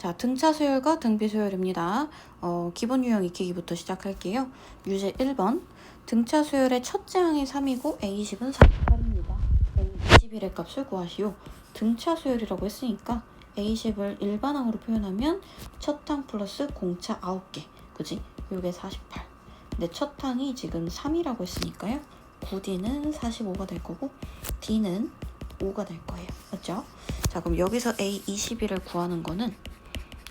자, 등차 수열과 등비 수열입니다. 기본 유형 익히기부터 시작할게요. 유제 1번. 등차 수열의 첫째 항이 3이고 A20은 48입니다. A21의 값을 구하시오. 등차 수열이라고 했으니까 A10을 일반항으로 표현하면 첫 항 플러스 공차 9개. 그지? 요게 48. 근데 첫 항이 지금 3이라고 했으니까요. 9D는 45가 될 거고 D는 5가 될 거예요. 맞죠? 자, 그럼 여기서 A21을 구하는 거는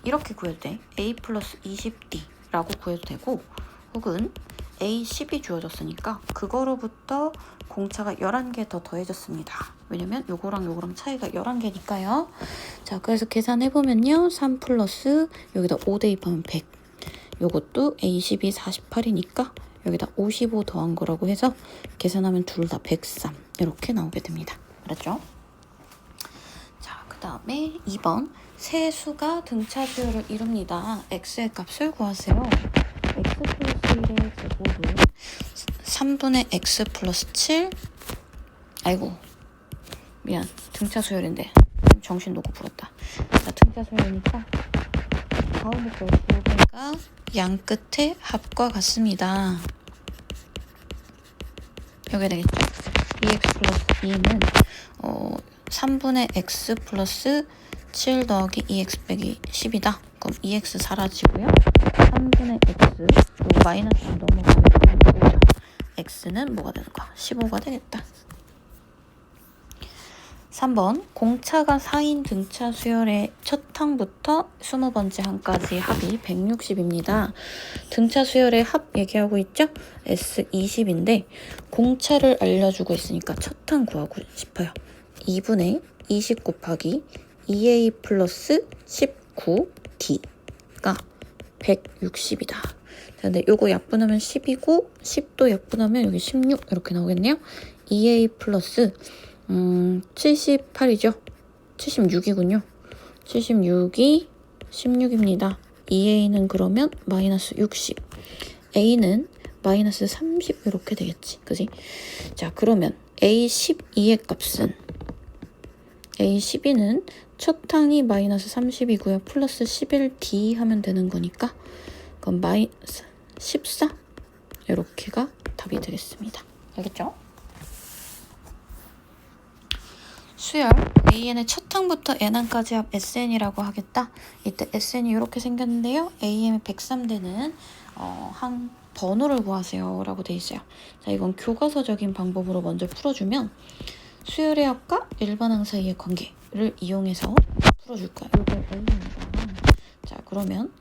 이렇게 구해도 돼. A 플러스 20D라고 구해도 되고, 혹은 A10이 주어졌으니까 그거로부터 공차가 11개 더 더해졌습니다. 왜냐면 요거랑 차이가 11개니까요. 자, 그래서 계산해보면요. 3 플러스 여기다 5 대입하면 100. 요것도 A10이 48이니까 여기다 55 더한 거라고 해서 계산하면 둘 다 103 이렇게 나오게 됩니다. 알았죠? 자, 그 다음에 2번. 세 수가 등차 수열을 이룹니다. x의 값을 구하세요. x 플러스 1의 제곱은 3분의 x 플러스 7. 아이고, 미안. 등차 수열인데 정신 놓고 풀었다. 자, 등차 수열이니까 가운데 걸 부호가 양 끝의 합과 같습니다. 여기 되겠죠? 2x 플러스 2는 3분의 x 플러스 7 더하기 2x 빼기 10이다. 그럼 2x 사라지고요. 3분의 x, 요 마이너스 넘어가면 5죠. x는 뭐가 되는 거야? 15가 되겠다. 3번. 공차가 4인 등차 수열의 첫 항부터 20번째 항까지 합이 160입니다. 등차 수열의 합 얘기하고 있죠? S20인데 공차를 알려주고 있으니까 첫 항 구하고 싶어요. 2분의 20 곱하기 2a 플러스 19d가 160이다. 자, 근데 요거 약분하면 10이고 10도 약분하면 여기 16 이렇게 나오겠네요. 2a 플러스 78이죠. 76이군요. 76이 16입니다. 2a는 그러면 마이너스 60. a는 마이너스 30 이렇게 되겠지. 그지? 자, 그러면 a12의 값은 A12는 첫 항이 마이너스 30이고요. 플러스 11D 하면 되는 거니까 그럼 마이너스 14? 이렇게가 답이 되겠습니다. 알겠죠? 수열 AN의 첫 항부터 N항까지 합 SN이라고 하겠다. 이때 SN이 이렇게 생겼는데요. AM이 103되는 항 번호를 구하세요 라고 돼 있어요. 자, 이건 교과서적인 방법으로 먼저 풀어주면 수열의 합과 일반항 사이의 관계를 이용해서 풀어줄 거야. 이거 N입니다. 자, 그러면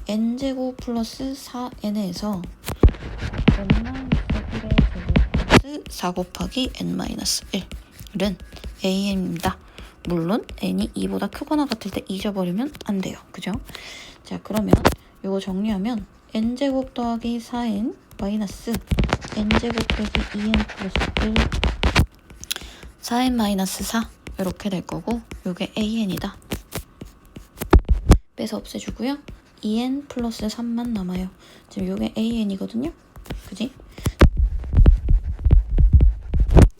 N제곱 플러스 4N에서 N-1의 제곱 플러스 4 곱하기 N-1은 AN입니다. 물론 N이 2보다 크거나 같을 때 잊어버리면 안 돼요. 그죠? 자, 그러면 이거 정리하면 N제곱 더하기 4N 마이너스 N제곱 빼기 2N 플러스 1 4n-4 이렇게 될 거고 요게 an이다. 빼서 없애주고요. 2n 플러스 3만 남아요. 지금 요게 an이거든요. 그지?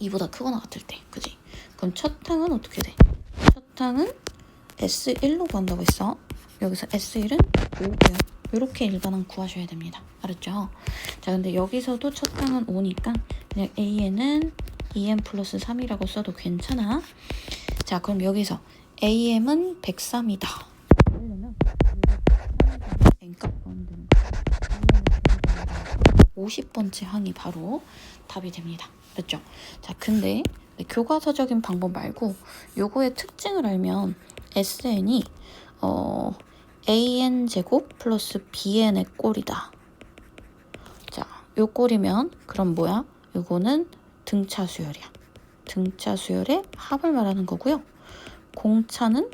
2보다 크거나 같을 때. 그지? 그럼 첫 항은 어떻게 돼? 첫 항은 S1로 구한다고 했어. 여기서 S1은 5고요. 이렇게 일반항 구하셔야 됩니다. 알았죠? 자, 근데 여기서도 첫 항은 5니까 그냥 an은 2m 플러스 3이라고 써도 괜찮아. 자, 그럼 여기서 AM은 103이다. 그러려면 N값 넣으면 되는 거야. 50번째 항이 바로 답이 됩니다. 그렇죠? 자, 근데 교과서적인 방법 말고 요거의 특징을 알면 SN이 AN 제곱 플러스 BN의 꼴이다. 자, 요 꼴이면 그럼 뭐야? 요거는 등차 수열이야. 등차 수열의 합을 말하는 거고요. 공차는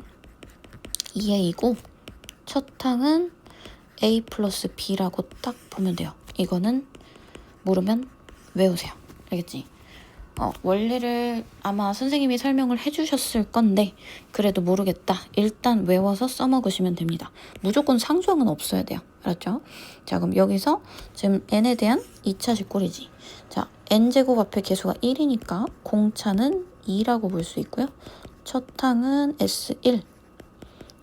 2a이고 첫 항은 a 플러스 b라고 딱 보면 돼요. 이거는 모르면 외우세요. 알겠지? 원리를 아마 선생님이 설명을 해주셨을 건데 그래도 모르겠다. 일단 외워서 써먹으시면 됩니다. 무조건 상수항은 없어야 돼요. 알았죠? 자, 그럼 여기서 지금 n에 대한 2차식 꼴이지. 자, n제곱 앞에 개수가 1이니까 공차는 2라고 볼 수 있고요. 첫 항은 S1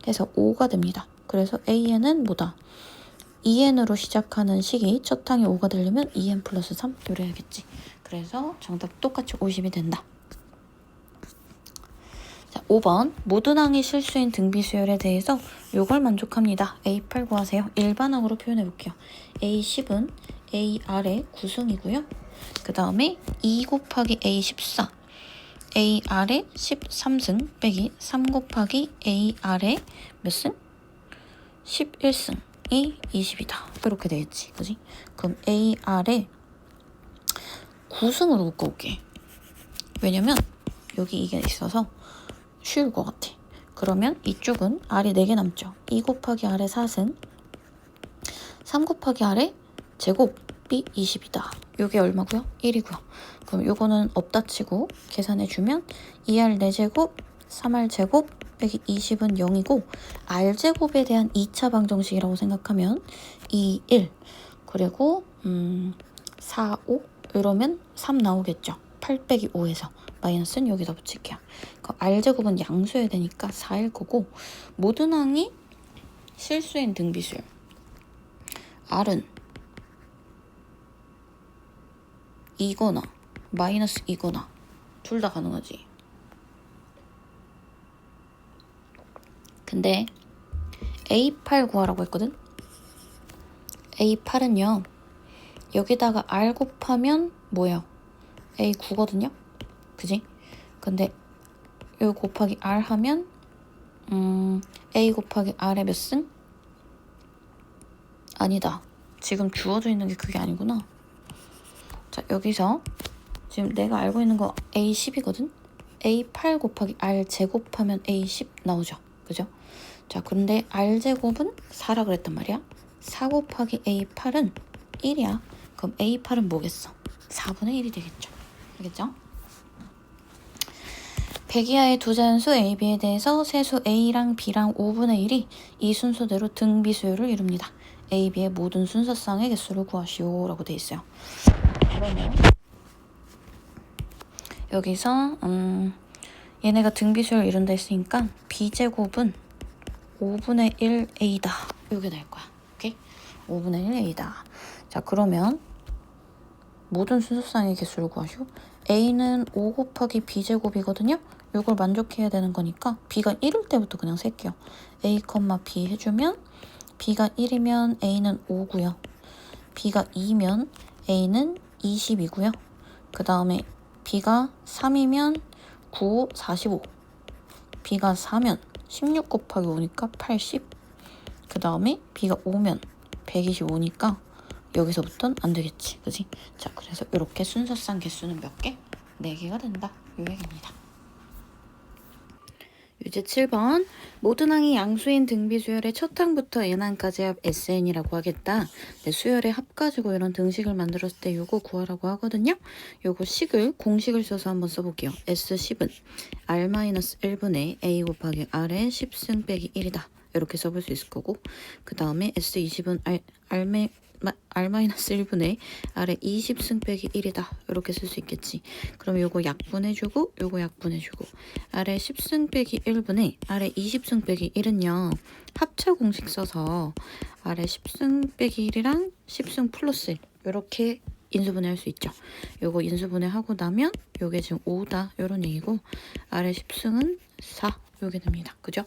해서 5가 됩니다. 그래서 AN은 뭐다? 2n으로 시작하는 식이 첫 항이 5가 되려면 2n 플러스 3 이래야겠지. 그래서 정답 똑같이 50이 된다. 자, 5번 모든 항이 실수인 등비수열에 대해서 요걸 만족합니다. A8 구하세요. 일반항으로 표현해 볼게요. A10은 AR의 9승이고요. 그 다음에 2 곱하기 A14 AR의 13승 빼기 3 곱하기 AR의 몇 승? 11승이 20이다. 이렇게 되겠지. 그지? 그럼 AR의 9승으로 묶어올게. 왜냐면 여기 이게 있어서 쉬울 것 같아. 그러면 이쪽은 R이 4개 남죠. 2 곱하기 R의 4승 3 곱하기 R의 제곱이 20이다. 요게 얼마고요? 1이고요. 그럼 요거는 없다 치고 계산해주면 2R 4제곱 3R 제곱 빼기 20은 0이고 R제곱에 대한 2차 방정식이라고 생각하면 2, 1 그리고 4, 5 이러면 3 나오겠죠. 8 빼기 5에서 마이너스는 여기다 붙일게요. R제곱은 양수해야 되니까 4일 거고 모든 항이 실수인 등비수열 R은 2거나 마이너스 2거나 둘 다 가능하지. 근데 A8 구하라고 했거든. A8은요 여기다가 R 곱하면 뭐예요? A9거든요. 그지? 근데 여기 곱하기 R 하면 A 곱하기 R의 몇 승? 아니다. 지금 주어져 있는 게 그게 아니구나. 자, 여기서 지금 내가 알고 있는 거 A10이거든? A8 곱하기 R 제곱하면 A10 나오죠. 그죠? 자, 근데 R 제곱은 4라 그랬단 말이야. 4 곱하기 A8은 1이야. 그럼 A8은 뭐겠어? 4분의 1이 되겠죠. 알겠죠? 100 이하의 두 자연수 A, B에 대해서 세수 A랑 B랑 5분의 1이 이 순서대로 등비수열을 이룹니다. A, B의 모든 순서쌍의 개수를 구하시오 라고 돼 있어요. 그러면 여기서 얘네가 등비수열 이룬다 했으니까 B제곱은 5분의 1 A다. 이게 될 거야. 오케이? 5분의 1 A다. 자, 그러면 모든 순서쌍의 개수를 구하시오. A는 5 곱하기 B제곱이거든요. 이걸 만족해야 되는 거니까 B가 1일 때부터 그냥 셀게요. A, B 해주면 B가 1이면 A는 5고요. B가 2면 A는 20이고요. 그 다음에 B가 3이면 9, 5, 45. B가 4면 16 곱하기 5니까 80. 그 다음에 B가 5면 125니까 여기서부터는 안 되겠지. 그지? 자, 그래서 이렇게 순서쌍 개수는 몇 개? 4개가 된다. 요 얘기입니다. 유제 7번 모든 항이 양수인 등비수열의 첫 항부터 n항까지 합 SN이라고 하겠다. 네, 수열의 합 가지고 이런 등식을 만들었을 때 요거 구하라고 하거든요. 요거 식을 공식을 써서 한번 써볼게요. S10은 R-1분의 A 곱하기 R의 10승 빼기 1이다. 이렇게 써볼 수 있을 거고 그 다음에 S20은 R-1분의 R의 20승 빼기 1이다. 이렇게 쓸 수 있겠지. 그럼 요거 약분해주고 요거 약분해주고 R의 10승 빼기 1분의 R의 20승 빼기 1은요. 합차 공식 써서 R의 10승 빼기 1이랑 10승 플러스 1 이렇게 인수분해 할 수 있죠. 요거 인수분해 하고 나면 요게 지금 5다 요런 얘기고 R의 10승은 4 요게 됩니다. 그죠?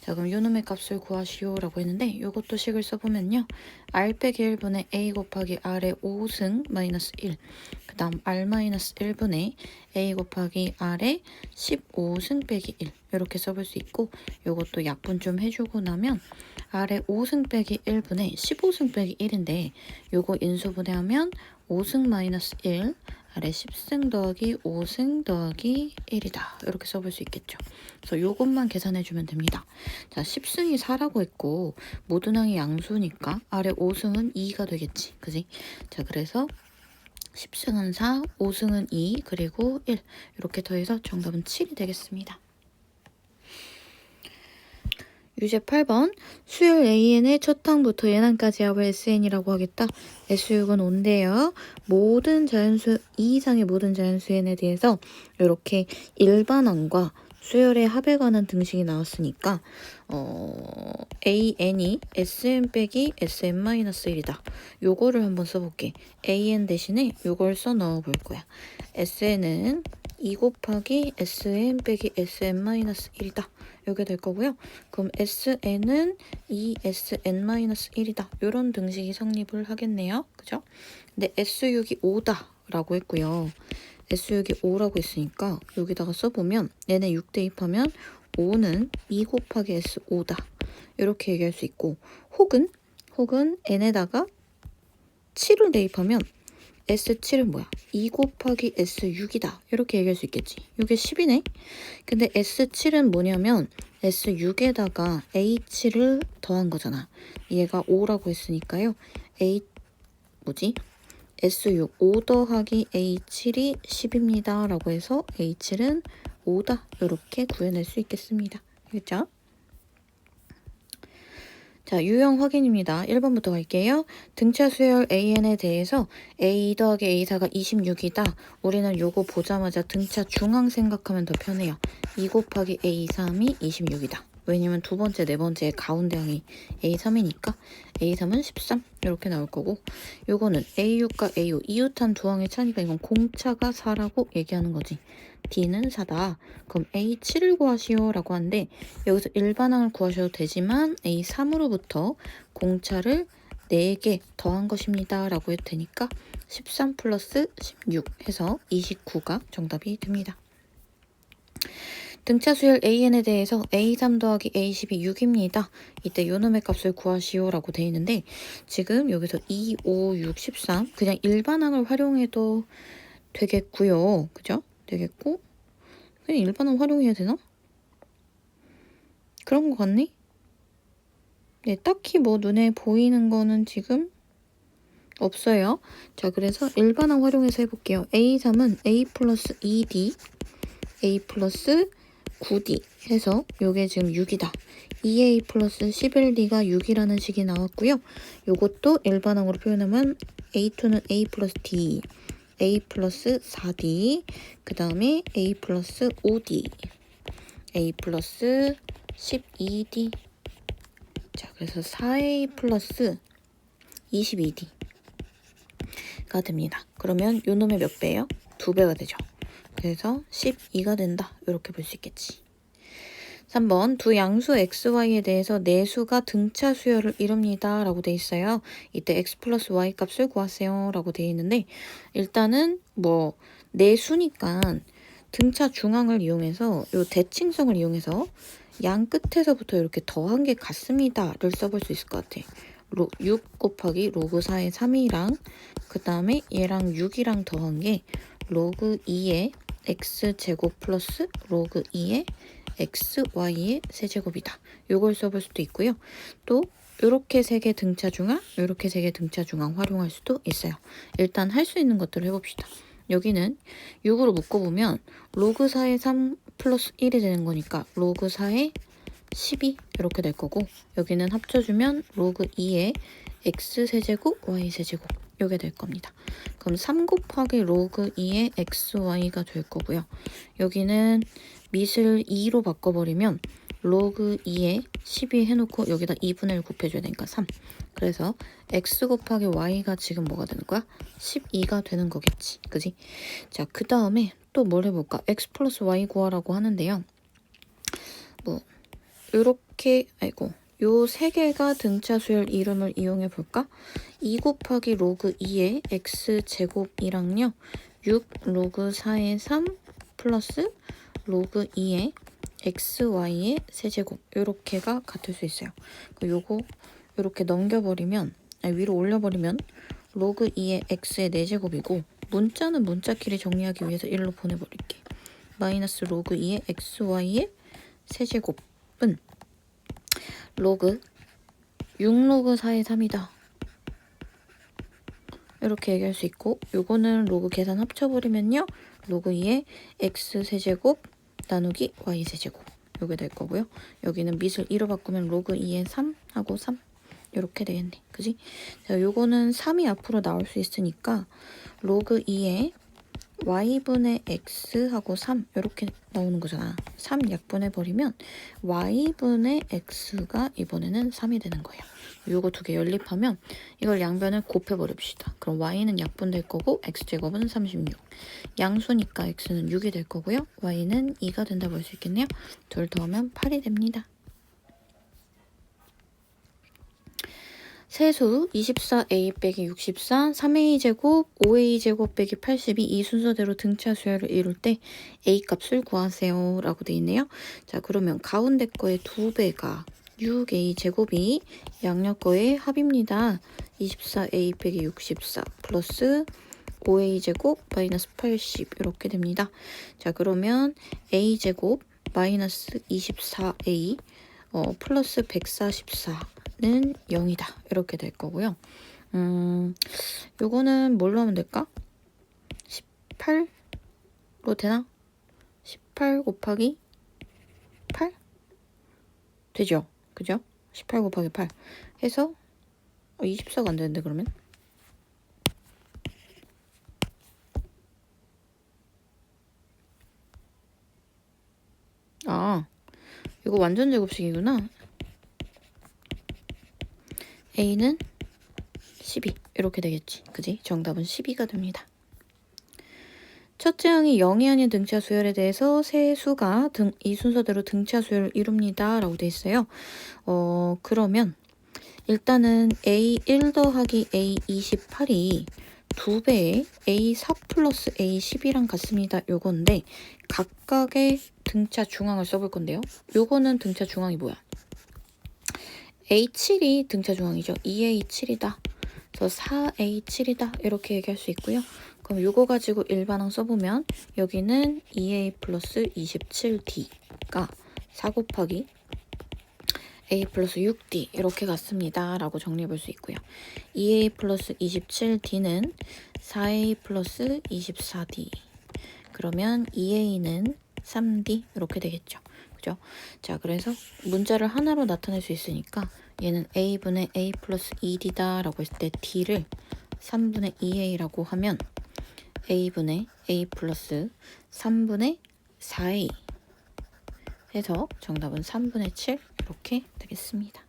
자, 그럼 요놈의 값을 구하시오 라고 했는데 요것도 식을 써보면요. R 빼기 1분의 A 곱하기 R의 5승 마이너스 1. 그 다음 R 마이너스 1분의 A 곱하기 R의 15승 빼기 1. 이렇게 써볼 수 있고 요것도 약분 좀 해주고 나면 R의 5승 빼기 1분의 15승 빼기 1인데 요거 인수분해하면 5승 마이너스 1 아래 10승 더하기 5승 더하기 1이다. 이렇게 써볼 수 있겠죠. 그래서 요것만 계산해주면 됩니다. 자, 10승이 4라고 했고 모든 항이 양수니까 아래 5승은 2가 되겠지. 그지? 자, 그래서 10승은 4, 5승은 2, 그리고 1 이렇게 더해서 정답은 7이 되겠습니다. 유제 8번 수열 AN의 첫 항부터 n항까지 합을 SN이라고 하겠다. S6은 5인데요. 모든 자연수 이 이상의 모든 자연수 n에 대해서 이렇게 일반항과 수열의 합에 관한 등식이 나왔으니까 an이 sn 빼기 sn-1이다. 요거를 한번 써볼게. an 대신에 요걸 써 넣어 볼 거야. sn은 2 곱하기 sn 빼기 sn-1이다. 요게 될 거고요. 그럼 sn은 2sn-1이다. 요런 등식이 성립을 하겠네요. 그죠? 근데 s6이 5다 라고 했고요. s6이 5라고 했으니까 여기다가 써보면 얘네 6 대입하면 5는 2 곱하기 s5다. 이렇게 얘기할 수 있고, 혹은 n에다가 7을 대입하면 S7은 뭐야? 2 곱하기 S6이다. 이렇게 얘기할 수 있겠지. 이게 10이네? 근데 S7은 뭐냐면 S6에다가 A7을 더한 거잖아. 얘가 5라고 했으니까요. S6 5 더하기 A7이 10입니다. 라고 해서 A7은 5다. 이렇게 구해낼 수 있겠습니다. 알겠죠? 자, 유형 확인입니다. 1번부터 갈게요. 등차 수열 AN에 대해서 A 더하기 A4가 26이다. 우리는 요거 보자마자 등차 중앙 생각하면 더 편해요. 2 곱하기 A3이 26이다. 왜냐면 두 번째, 네 번째 가운데 항이 A3이니까 A3은 13 이렇게 나올 거고, 요거는 A6과 A5 이웃한 두 항의 차니까 이건 공차가 4라고 얘기하는 거지. D는 4다. 그럼 A7을 구하시오 라고 하는데 여기서 일반항을 구하셔도 되지만 A3으로부터 공차를 4개 더한 것입니다 라고 해도 되니까 13 플러스 16 해서 29가 정답이 됩니다. 등차 수열 AN에 대해서 A3 더하기 A10이 6입니다. 이때 요놈의 값을 구하시오 라고 되어 있는데 지금 여기서 2, 5, 6, 13 그냥 일반항을 활용해도 되겠고요. 그죠? 되겠고, 그냥 일반항 활용해야 되나? 그런 거 같네? 네, 딱히 뭐 눈에 보이는 거는 지금 없어요. 자, 그래서 일반항 활용해서 해볼게요. A3은 A 플러스 2D, A 플러스 9D 해서 요게 지금 6이다. 2A 플러스 11D가 6이라는 식이 나왔고요. 요것도 일반항으로 표현하면 A2는 A 플러스 D, A 플러스 4D, 그 다음에 A 플러스 5D, A 플러스 12D. 자, 그래서 4A 플러스 22D가 됩니다. 그러면 요 놈의 몇 배예요? 2배가 되죠. 그래서 12가 된다. 이렇게 볼 수 있겠지. 3번 두 양수 xy에 대해서 내수가 등차 수열을 이룹니다 라고 돼 있어요. 이때 x 플러스 y 값을 구하세요 라고 돼 있는데 일단은 뭐 내수니까 등차 중앙을 이용해서 요 대칭성을 이용해서 양 끝에서부터 이렇게 더한 게 같습니다를 써볼 수 있을 것 같아. 6 곱하기 로그 4의 3이랑 그 다음에 얘랑 6이랑 더한 게 로그 2의 x제곱 플러스 로그 2의 xy의 세제곱이다. 요걸 써볼 수도 있고요. 또 요렇게 3개 등차 중앙, 요렇게 3개 등차 중앙 활용할 수도 있어요. 일단 할 수 있는 것들을 해봅시다. 여기는 6으로 묶어보면 로그 4의 3 플러스 1이 되는 거니까 로그 4의 12 이렇게 될 거고, 여기는 합쳐주면 로그 2의 x세제곱 y세제곱 요게 될 겁니다. 그럼 3 곱하기 로그 2의 xy가 될 거고요. 여기는 밑을 2로 바꿔버리면 로그 2에 12 해놓고 여기다 2분의 1 곱해줘야 되니까 3. 그래서 x 곱하기 y가 지금 뭐가 되는 거야? 12가 되는 거겠지. 그지? 자, 그 다음에 또 뭘 해볼까? x 플러스 y 구하라고 하는데요. 뭐 요렇게 요 세 개가 등차 수열 이름을 이용해 볼까? 2 곱하기 로그 2의 x제곱이랑요. 6 로그 4의 3 플러스 로그 2의 xy의 세제곱 요렇게가 같을 수 있어요. 요거 요렇게 넘겨버리면 위로 올려버리면 로그 2의 x의 4제곱이고 문자는 문자끼리 정리하기 위해서 1로 보내버릴게. 마이너스 로그 2의 xy의 세제곱은 로그 6로그 4의 3이다. 이렇게 얘기할 수 있고, 요거는 로그 계산 합쳐버리면요. 로그 2의 x세제곱 나누기 y세제곱 요게 될 거고요. 여기는 밑을 2로 바꾸면 로그 2의 3하고 3 이렇게 되겠네. 그지? 자, 요거는 3이 앞으로 나올 수 있으니까 로그 2의 y분의 x하고 3 이렇게 나오는 거잖아. 3 약분해버리면 y분의 x가 이번에는 3이 되는 거예요. 요거 두 개 연립하면 이걸 양변을 곱해버립시다. 그럼 y는 약분될 거고 x제곱은 36. 양수니까 x는 6이 될 거고요. y는 2가 된다고 할 수 있겠네요. 둘 더하면 8이 됩니다. 세수 24a 빼기 64, 3a제곱, 5a제곱 빼기 82 이 순서대로 등차 수열을 이룰 때 a 값을 구하세요 라고 돼 있네요. 자, 그러면 가운데 거의 2배가 6a제곱이 양옆 거의 합입니다. 24a 빼기 64 플러스 5a제곱 마이너스 80 이렇게 됩니다. 자, 그러면 a제곱 마이너스 24a 플러스 144는 0이다. 이렇게 될 거고요. 요거는 뭘로 하면 될까? 18로 되나? 18 곱하기 8? 되죠? 그죠? 18 곱하기 8 해서 24가 안 되는데 그러면? 아, 이거 완전 제곱식이구나. A는 12 이렇게 되겠지. 그지? 정답은 12가 됩니다. 첫째 항이 0이 아닌 등차 수열에 대해서 세 수가 이 순서대로 등차 수열을 이룹니다. 라고 돼 있어요. 그러면 일단은 A1 더하기 A28이 2배의 A4 플러스 A10이랑 같습니다. 요건데 각각의 등차 중앙을 써볼 건데요. 요거는 등차 중앙이 뭐야? A7이 등차 중앙이죠. 2A7이다. 그래서 4A7이다. 이렇게 얘기할 수 있고요. 그럼 요거 가지고 일반항 써보면 여기는 2A 플러스 27D가 4 곱하기 A 플러스 6D 이렇게 같습니다. 라고 정리해 볼 수 있고요. 2A 플러스 27D는 4A 플러스 24D. 그러면 2A는 3D 이렇게 되겠죠. 그죠? 자, 그래서 문자를 하나로 나타낼 수 있으니까 얘는 A분의 A 플러스 2D다 라고 했을 때 D를 3분의 2A라고 하면 A분의 A 플러스 3분의 4A 해서 정답은 3분의 7 이렇게 되겠습니다.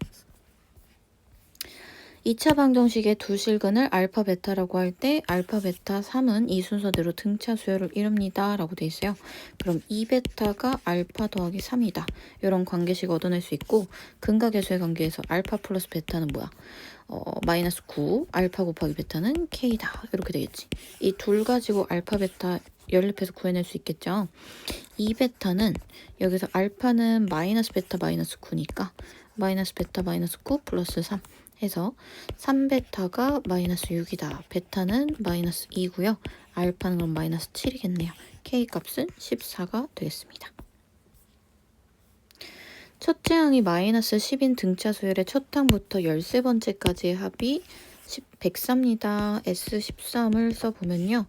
2차 방정식의 두 실근을 알파 베타라고 할 때 알파 베타 3은 이 순서대로 등차 수열을 이룹니다 라고 돼 있어요. 그럼 2베타가 알파 더하기 3이다. 이런 관계식 얻어낼 수 있고 근각계수의 관계에서 알파 플러스 베타는 뭐야? 마이너스 9 알파 곱하기 베타는 K다. 이렇게 되겠지. 이 둘 가지고 알파 베타 연립해서 구해낼 수 있겠죠. 2베타는 여기서 알파는 마이너스 베타 마이너스 9니까 마이너스 베타 마이너스 9 플러스 3 해서 3베타가 마이너스 6이다. 베타는 마이너스 2고요. 알파는 그럼 마이너스 7이겠네요. K값은 14가 되겠습니다. 첫째 항이 마이너스 10인 등차 수열의 첫 항부터 13번째까지의 합이 104입니다. S13을 써보면요.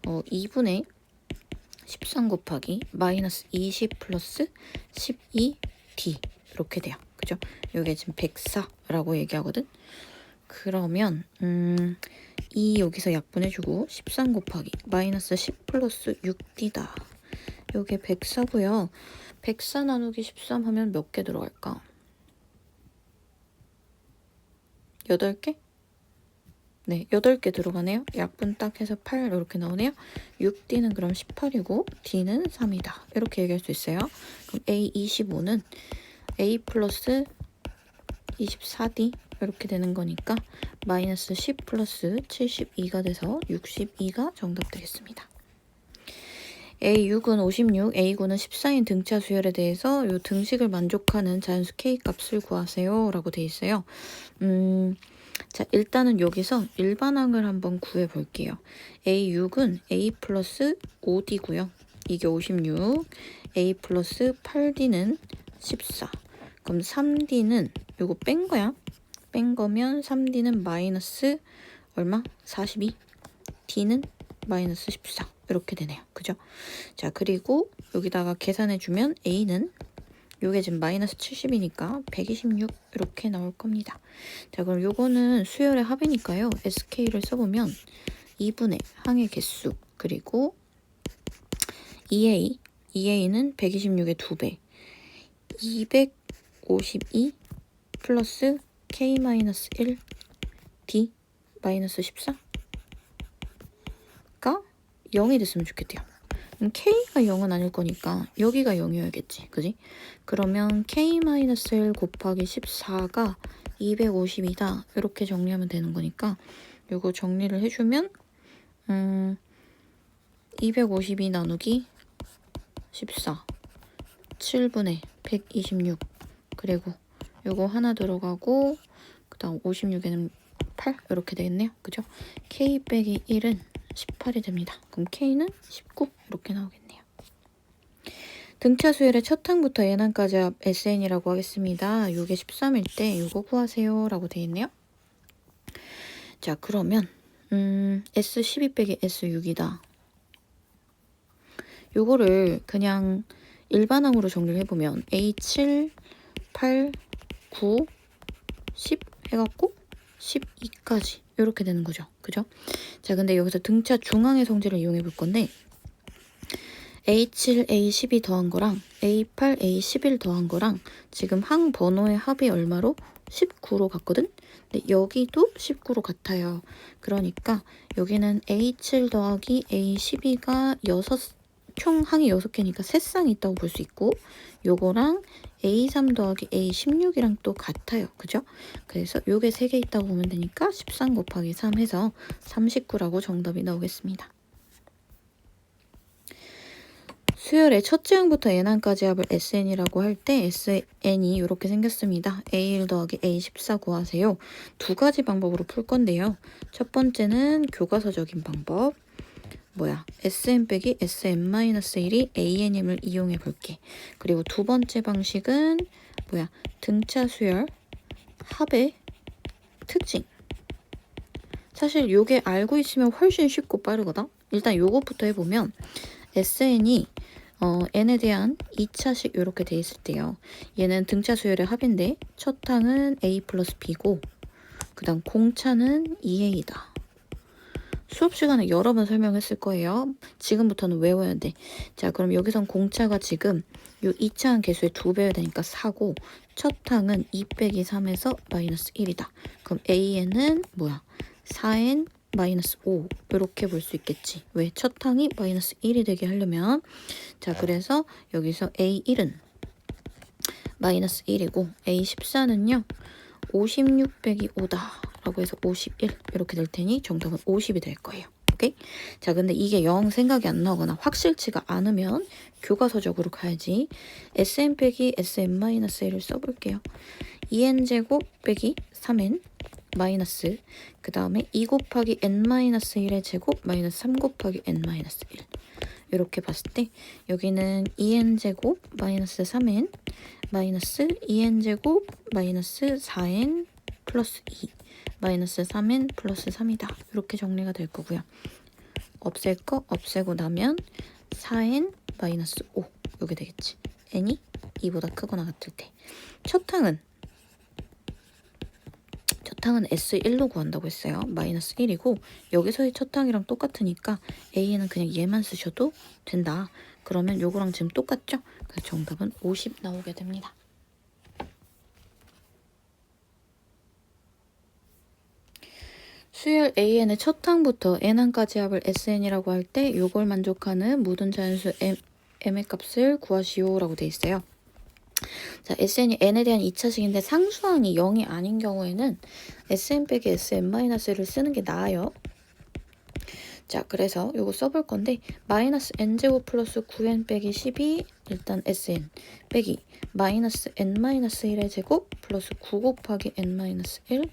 2분의 13 곱하기 마이너스 20 플러스 12D 이렇게 돼요. 그죠? 이게 지금 104라고 얘기하거든. 그러면 이 여기서 약분해주고 13 곱하기 마이너스 10 플러스 6D다. 요게 104고요. 104 나누기 13 하면 몇 개 들어갈까? 8개? 네, 8개 들어가네요. 약분 딱 해서 8 이렇게 나오네요. 6D는 그럼 18이고 D는 3이다. 이렇게 얘기할 수 있어요. 그럼 A25는 A 플러스 24D 이렇게 되는 거니까 마이너스 10 플러스 72가 돼서 62가 정답 되겠습니다. A6은 56, A9는 14인 등차 수열에 대해서 이 등식을 만족하는 자연수 K 값을 구하세요 라고 돼 있어요. 자, 일단은 여기서 일반항을 한번 구해 볼게요. A6은 A 플러스 5D고요. 이게 56, A 플러스 8D는 14. 그럼 3D는 요거 뺀 거야. 뺀 거면 3D는 마이너스 얼마? 42. D는 마이너스 14. 이렇게 되네요. 그죠? 자, 그리고 여기다가 계산해주면 A는 요게 지금 마이너스 70이니까 126 이렇게 나올 겁니다. 자, 그럼 요거는 수열의 합이니까요. SK를 써보면 2분의 항의 개수 그리고 EA는 126의 2배. 252 플러스 K-1 D 마이너스 14가 0이 됐으면 좋겠대요. 그럼 K가 0은 아닐 거니까 여기가 0이어야겠지. 그지? 그러면 K-1 곱하기 14가 252다. 이렇게 정리하면 되는 거니까 요거 정리를 해주면 252 나누기 14 7분의 126 그리고 요거 하나 들어가고 그 다음 56에는 8 이렇게 되겠네요. 그죠? K 빼기 1은 18이 됩니다. 그럼 K는 19 이렇게 나오겠네요. 등차 수열의 첫 항부터 N항까지 합 SN이라고 하겠습니다. 요게 13일 때 요거 구하세요 라고 되어 있네요. 자 그러면 S12 빼기 S6이다. 요거를 그냥 일반항으로 정리를 해보면 A7, 8, 9, 10 해갖고 12까지 이렇게 되는 거죠. 그죠? 자 근데 여기서 등차 중항의 성질을 이용해 볼 건데 A7, A12 더한 거랑 A8, A11 더한 거랑 지금 항 번호의 합이 얼마로? 19로 같거든? 근데 여기도 19로 같아요. 그러니까 여기는 A7 더하기 A12가 총 항이 6개니까 3쌍이 있다고 볼 수 있고 요거랑 A3 더하기 A16이랑 또 같아요. 그죠? 그래서 요게 3개 있다고 보면 되니까 13 곱하기 3 해서 39라고 정답이 나오겠습니다. 수열의 첫째 항부터 N항까지 합을 SN이라고 할 때 SN이 이렇게 생겼습니다. A1 더하기 A14 구하세요. 두 가지 방법으로 풀 건데요. 첫 번째는 교과서적인 방법. SN 빼기 SM-1이 AN임을 이용해 볼게. 그리고 두 번째 방식은 등차 수열 합의 특징. 사실 요게 알고 있으면 훨씬 쉽고 빠르거든. 일단 요것부터 해보면 SN이 n에 대한 2차식 이렇게 돼 있을 때요. 얘는 등차 수열의 합인데 첫 항은 A 플러스 B고 그 다음 공차는 2A다. 수업 시간에 여러 번 설명했을 거예요. 지금부터는 외워야 돼. 자, 그럼 여기선 공차가 지금 요 2차항 개수의 2배여야 되니까 4고 첫 항은 2 빼기 3에서 마이너스 1이다. 그럼 AN은 4N 마이너스 5 이렇게 볼 수 있겠지. 왜? 첫 항이 마이너스 1이 되게 하려면 자, 그래서 여기서 A1은 마이너스 1이고 A14는요 56 빼기 5다 라고 해서 51 이렇게 될 테니 정답은 50이 될 거예요. 오케이? 자, 근데 이게 영 생각이 안 나거나 확실치가 않으면 교과서적으로 가야지. SM 빼기 SM-1을 써볼게요. 2n제곱 빼기 3n 마이너스 그 다음에 2 곱하기 n-1의 제곱 마이너스 3 곱하기 n-1 이렇게 봤을 때 여기는 2n제곱 마이너스 3n 마이너스 2n제곱 마이너스 4n 플러스 2 마이너스 3n 플러스 3이다. 이렇게 정리가 될 거고요. 없앨 거 없애고 나면 4n 마이너스 5 이게 되겠지. n이 2보다 크거나 같을 때 첫 항은 S1로 구한다고 했어요. 마이너스 1이고 여기서의 첫 항이랑 똑같으니까 A는 그냥 얘만 쓰셔도 된다. 그러면 요거랑 지금 똑같죠? 그래서 정답은 50 나오게 됩니다. 수열 AN의 첫 항부터 N항까지 합을 SN이라고 할 때 요걸 만족하는 모든 자연수 M의 값을 구하시오 라고 돼 있어요. 자, SN이 N에 대한 2차식인데 상수항이 0이 아닌 경우에는 SN 빼기 SM-를 쓰는 게 나아요. 자, 그래서 요거 써볼 건데 마이너스 n제곱 플러스 9n 빼기 10이 일단 SN 빼기 마이너스 n-1의 제곱 플러스 9 곱하기 n-1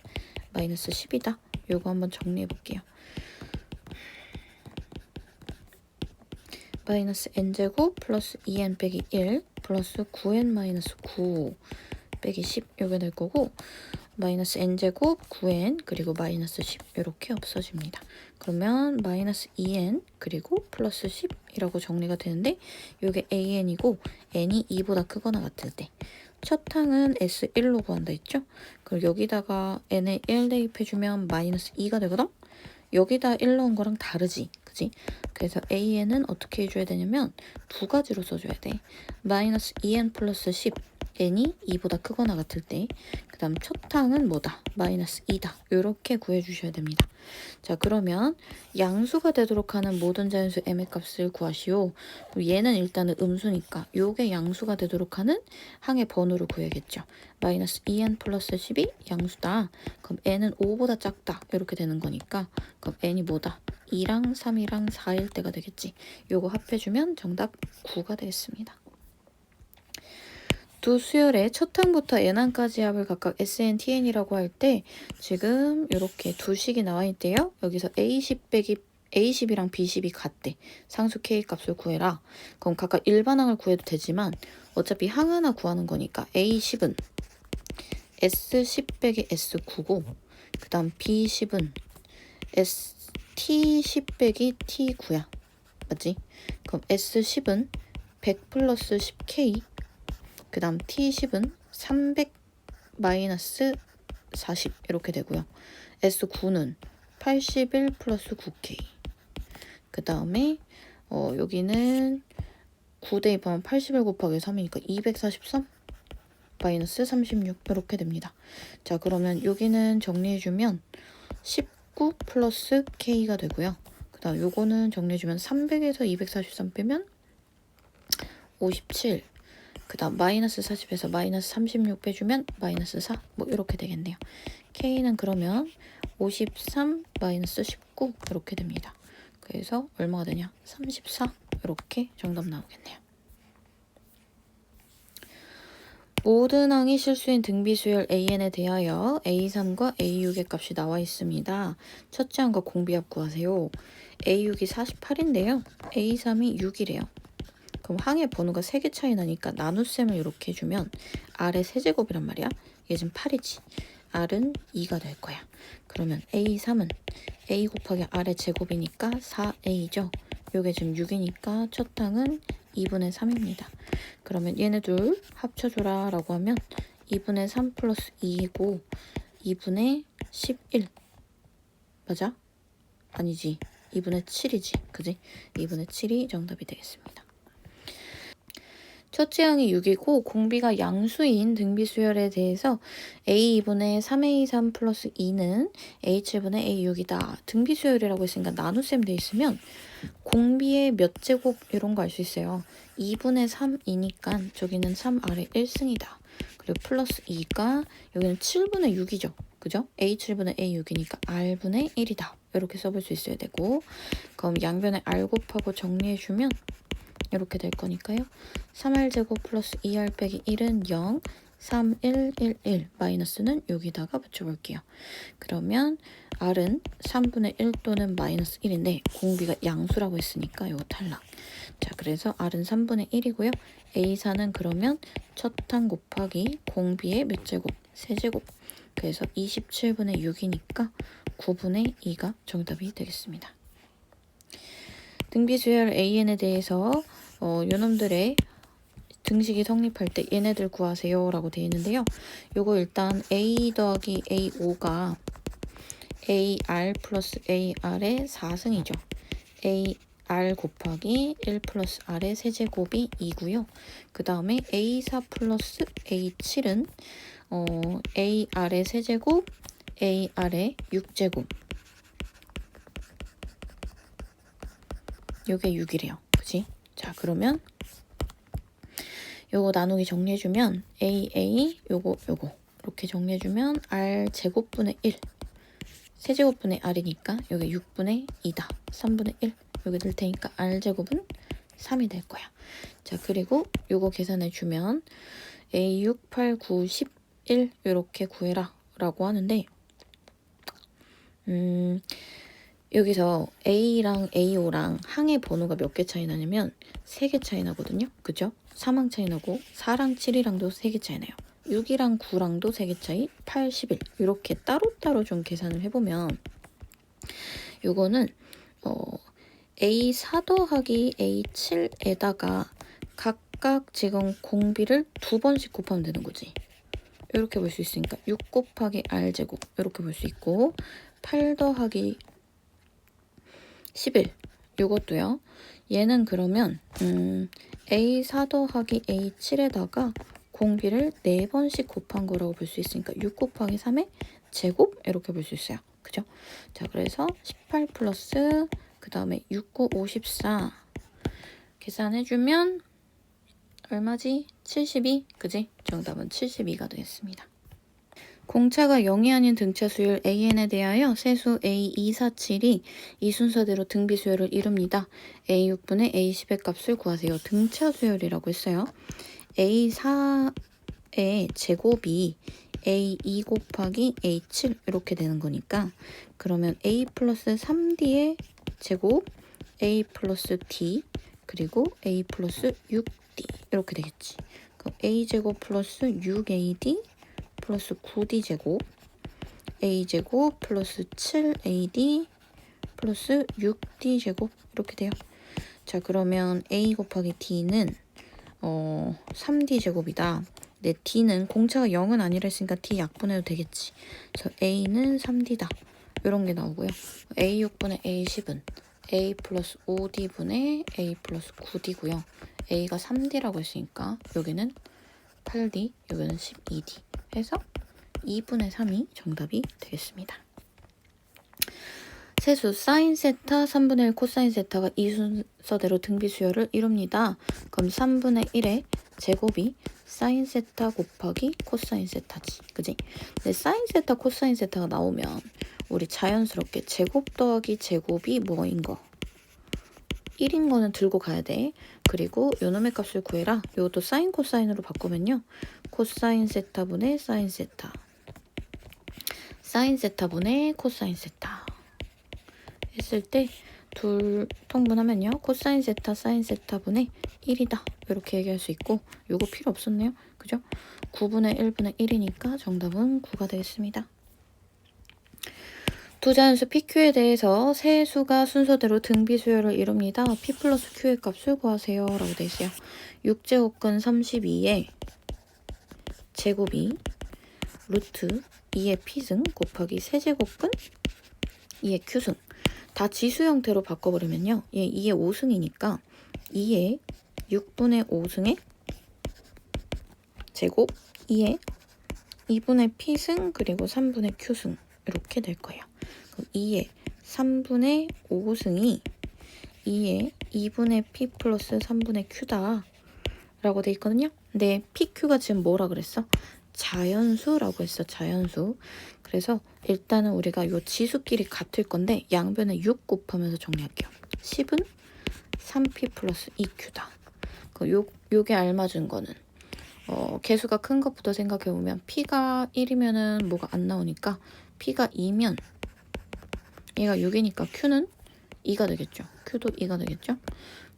마이너스 10이다. 요거 한번 정리해 볼게요. 마이너스 n제곱 플러스 2n 빼기 1 플러스 9n 마이너스 9 빼기 10 요게 될 거고 마이너스 n제곱 9n 그리고 마이너스 10 이렇게 없어집니다. 그러면 마이너스 2n 그리고 플러스 10이라고 정리가 되는데 요게 an이고 n이 2보다 크거나 같을 때 첫 항은 S1로 구한다 했죠? 그리고 여기다가 n에 1 대입해주면 마이너스 2가 되거든? 여기다 1 넣은 거랑 다르지, 그지? 그래서 AN은 어떻게 해줘야 되냐면 두 가지로 써줘야 돼. 마이너스 2n 플러스 10, n이 2보다 크거나 같을 때, 그 다음 첫 항은 뭐다? 마이너스 2다. 이렇게 구해주셔야 됩니다. 자, 그러면 양수가 되도록 하는 모든 자연수 m의 값을 구하시오. 얘는 일단은 음수니까 요게 양수가 되도록 하는 항의 번호를 구해야겠죠. 마이너스 2n 플러스 10이 양수다. 그럼 n은 5보다 작다. 이렇게 되는 거니까 그럼 n이 뭐다? 2랑 3이랑 4일 때가 되겠지. 요거 합해주면 정답 9가 되겠습니다. 두 수열의 첫 항부터 n항까지 합을 각각 SN, TN이라고 할 때 지금 이렇게 두 식이 나와 있대요. 여기서 A10 빼기 A10이랑 B10이 같대. 상수 K 값을 구해라. 그럼 각각 일반항을 구해도 되지만 어차피 항 하나 구하는 거니까 A10은 S10 빼기 S9고 그 다음 B10은 T10 빼기 T9야. 맞지? 그럼 S10은 100 플러스 10K 그 다음 T10은 300 마이너스 40 이렇게 되고요. S9는 81 플러스 9K 그 다음에 여기는 9 대입하면 81 곱하기 3이니까 243 마이너스 36 이렇게 됩니다. 자, 그러면 여기는 정리해주면 19 플러스 K가 되고요. 그 다음 요거는 정리해주면 300에서 243 빼면 57 그 다음 마이너스 40에서 마이너스 36 빼주면 마이너스 4 뭐 이렇게 되겠네요. K는 그러면 53 마이너스 19 이렇게 됩니다. 그래서 얼마가 되냐? 34 이렇게 정답 나오겠네요. 모든 항이 실수인 등비수열 AN에 대하여 A3과 A6의 값이 나와 있습니다. 첫째 항과 공비합 구하세요. A6이 48인데요. A3이 6이래요. 그럼 항의 번호가 3개 차이 나니까 나눗셈을 이렇게 해주면 R의 세제곱이란 말이야. 얘 지금 8이지. R은 2가 될 거야. 그러면 A3은 A 곱하기 R의 제곱이니까 4A죠. 요게 지금 6이니까 첫 항은 2분의 3입니다. 그러면 얘네들 합쳐줘라 라고 하면 2분의 3 플러스 2이고 2분의 11 맞아? 아니지. 2분의 7이지. 그지? 2분의 7이 정답이 되겠습니다. 첫째 항이 6이고 공비가 양수인 등비수열에 대해서 A2분의 3A3 플러스 2는 A7분의 A6이다. 등비수열이라고 했으니까 나눗셈 돼 있으면 공비의 몇 제곱 이런 거 알 수 있어요. 2분의 3이니까 저기는 3 아래 1승이다. 그리고 플러스 2가 여기는 7분의 6이죠. 그죠? A7분의 A6이니까 R분의 1이다. 이렇게 써볼 수 있어야 되고 그럼 양변에 R 곱하고 정리해주면 이렇게 될 거니까요. 3R제곱 플러스 2R 빼기 1은 0, 3, 1, 1, 1 마이너스는 여기다가 붙여볼게요. 그러면 R은 3분의 1 또는 마이너스 1인데 공비가 양수라고 했으니까 이거 탈락. 자, 그래서 R은 3분의 1이고요. A4는 그러면 첫 항 곱하기 공비의 몇 제곱? 세제곱. 그래서 27분의 6이니까 9분의 2가 정답이 되겠습니다. 등비수열 AN에 대해서 요놈들의 등식이 성립할 때 얘네들 구하세요 라고 되어 있는데요. 요거 일단 A 더하기 A5가 AR 플러스 AR의 4승이죠. AR 곱하기 1 플러스 R의 세제곱이 2고요. 그 다음에 A4 플러스 A7은 AR의 세제곱, AR의 6제곱. 요게 6이래요. 그치? 자, 그러면 요거 나누기 정리해주면 AA 요거 이렇게 정리해주면 R 제곱분의 1 세제곱분의 R이니까 여기 6분의 2다. 3분의 1 여기 들 테니까 R 제곱은 3이 될 거야. 자, 그리고 요거 계산해주면 A6, 8, 9, 11 이렇게 구해라 라고 하는데 여기서 A랑 A5랑 항의 번호가 몇 개 차이 나냐면 3개 차이 나거든요. 그죠? 3항 차이 나고 4랑 7이랑도 3개 차이 나요. 6이랑 9랑도 3개 차이, 8, 11 이렇게 따로따로 좀 계산을 해보면 요거는 A4 더하기 A7에다가 각각 지금 공비를 2번씩 곱하면 되는 거지. 이렇게 볼 수 있으니까 6 곱하기 R제곱 이렇게 볼 수 있고 8 더하기 11. 요것도요. 얘는 그러면 A4 더하기 A7에다가 공비를 4번씩 곱한 거라고 볼 수 있으니까 6 곱하기 3의 제곱 이렇게 볼 수 있어요. 그죠? 자, 그래서 18 플러스 그 다음에 6, 9, 54 계산해주면 얼마지? 72, 그지? 정답은 72가 되겠습니다. 공차가 0이 아닌 등차 수열 AN에 대하여 세수 A247이 이 순서대로 등비 수열을 이룹니다. A6분의 A10의 값을 구하세요. 등차 수열이라고 했어요. A4의 제곱이 A2 곱하기 A7 이렇게 되는 거니까 그러면 A 플러스 3D의 제곱 A 플러스 D 그리고 A 플러스 6D 이렇게 되겠지. 그럼 A제곱 플러스 6AD 플러스 9D 제곱 A제곱 플러스 7AD 플러스 6D 제곱 이렇게 돼요. 자, 그러면 A 곱하기 D는 3D 제곱이다. 네, D는 공차가 0은 아니라 했으니까 D 약분해도 되겠지. 그래서 A는 3D다. 이런 게 나오고요. A6분의 A10은 A 플러스 5D분의 A 플러스 9D고요. A가 3D라고 했으니까 여기는 8D, 여기는 12D 해서 2분의 3이 정답이 되겠습니다. 세수 사인 세타 3분의 1 코사인 세타가 이 순서대로 등비 수열을 이룹니다. 그럼 3분의 1의 제곱이 사인 세타 곱하기 코사인 세타지. 그지? 근데 사인 세타 코사인 세타가 나오면 우리 자연스럽게 제곱 더하기 제곱이 뭐인 거? 1인 거는 들고 가야 돼. 그리고 요놈의 값을 구해라. 이것도 사인 코사인으로 바꾸면요. 코사인 세타분의 사인 세타. 사인 세타분의 코사인 세타. 했을 때 둘 통분하면요. 코사인 세타 사인 세타분의 1이다. 이렇게 얘기할 수 있고 요거 필요 없었네요. 그죠? 9분의 1분의 1이니까 정답은 9가 되겠습니다. 두 자연수 PQ에 대해서 세 수가 순서대로 등비 수열을 이룹니다. P 플러스 Q의 값을 구하세요. 라고 되어 있어요. 6제곱근 32의 제곱이 루트 2의 P승 곱하기 세제곱근 2의 Q승. 다 지수 형태로 바꿔버리면요. 얘 2의 5승이니까 2의 6분의 5승의 제곱 2의 2분의 P승 그리고 3분의 Q승 이렇게 될 거예요. 그럼 2의 3분의 5승이 2의 2분의 P 플러스 3분의 Q다 라고 돼 있거든요. 근데 PQ가 지금 뭐라 그랬어? 자연수라고 했어. 자연수. 그래서 일단은 우리가 요 지수끼리 같을 건데 양변에 6 곱하면서 정리할게요. 10은 3P 플러스 2Q다. 요게 알맞은 거는 개수가 큰 것부터 생각해보면 P가 1이면은 뭐가 안 나오니까 P가 2면 얘가 6이니까 Q는 2가 되겠죠. Q도 2가 되겠죠.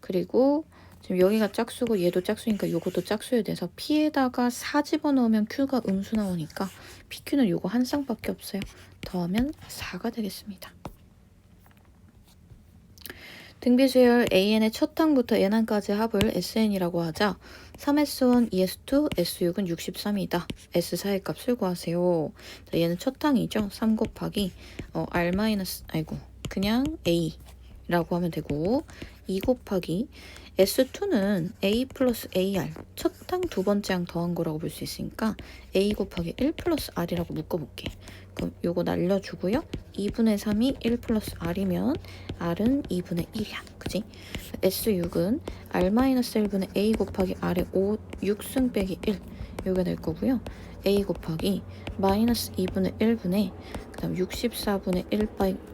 그리고 지금 여기가 짝수고 얘도 짝수니까 요것도 짝수에 대해서 P에다가 4 집어넣으면 Q가 음수 나오니까 PQ는 요거 한 쌍밖에 없어요. 더하면 4가 되겠습니다. 등비수열 AN의 첫 항부터 N항까지 합을 SN이라고 하자 3S1, ES2, S6은 63이다. S4의 값을 구하세요. 자, 얘는 첫 항이죠. 3 곱하기 R 마이너스 그냥 A라고 하면 되고 2 곱하기 S2는 A 플러스 AR 첫 항 두 번째 항 더한 거라고 볼 수 있으니까 A 곱하기 1 플러스 R이라고 묶어볼게. 그럼 요거 날려주고요. 2분의 3이 1 플러스 R이면 R은 2분의 1이야. 그지? S6은 R-1분의 A 곱하기 R의 6승 빼기 1 요게 될 거고요. A 곱하기 마이너스 2분의 1분의 그 다음 64분의 1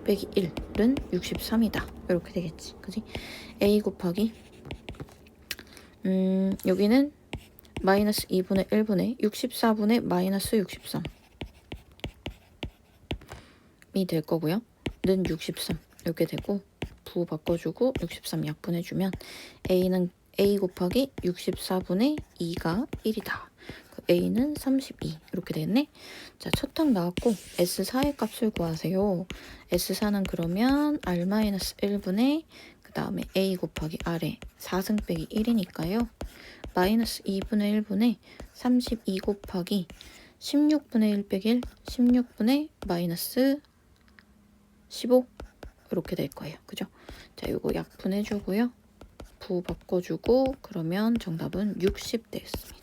빼기 1은 63이다. 이렇게 되겠지. 그지? A 곱하기 여기는 마이너스 2분의 1분의 64분의 마이너스 63이 될 거고요. 는 63 이렇게 되고 부 바꿔주고 63 약분해주면 A는 A 곱하기 64분의 2가 1이다. A는 32 이렇게 되겠네. 자, 첫 항 나왔고 S4의 값을 구하세요. S4는 그러면 R-1분의 그 다음에 A 곱하기 R의 4승 빼기 1이니까요. 마이너스 2분의 1분의 32 곱하기 16분의 1 빼기 1, 16분의 마이너스 15 이렇게 될 거예요. 그죠? 자, 요거 약분해주고요. 부 바꿔주고 그러면 정답은 60 되겠습니다.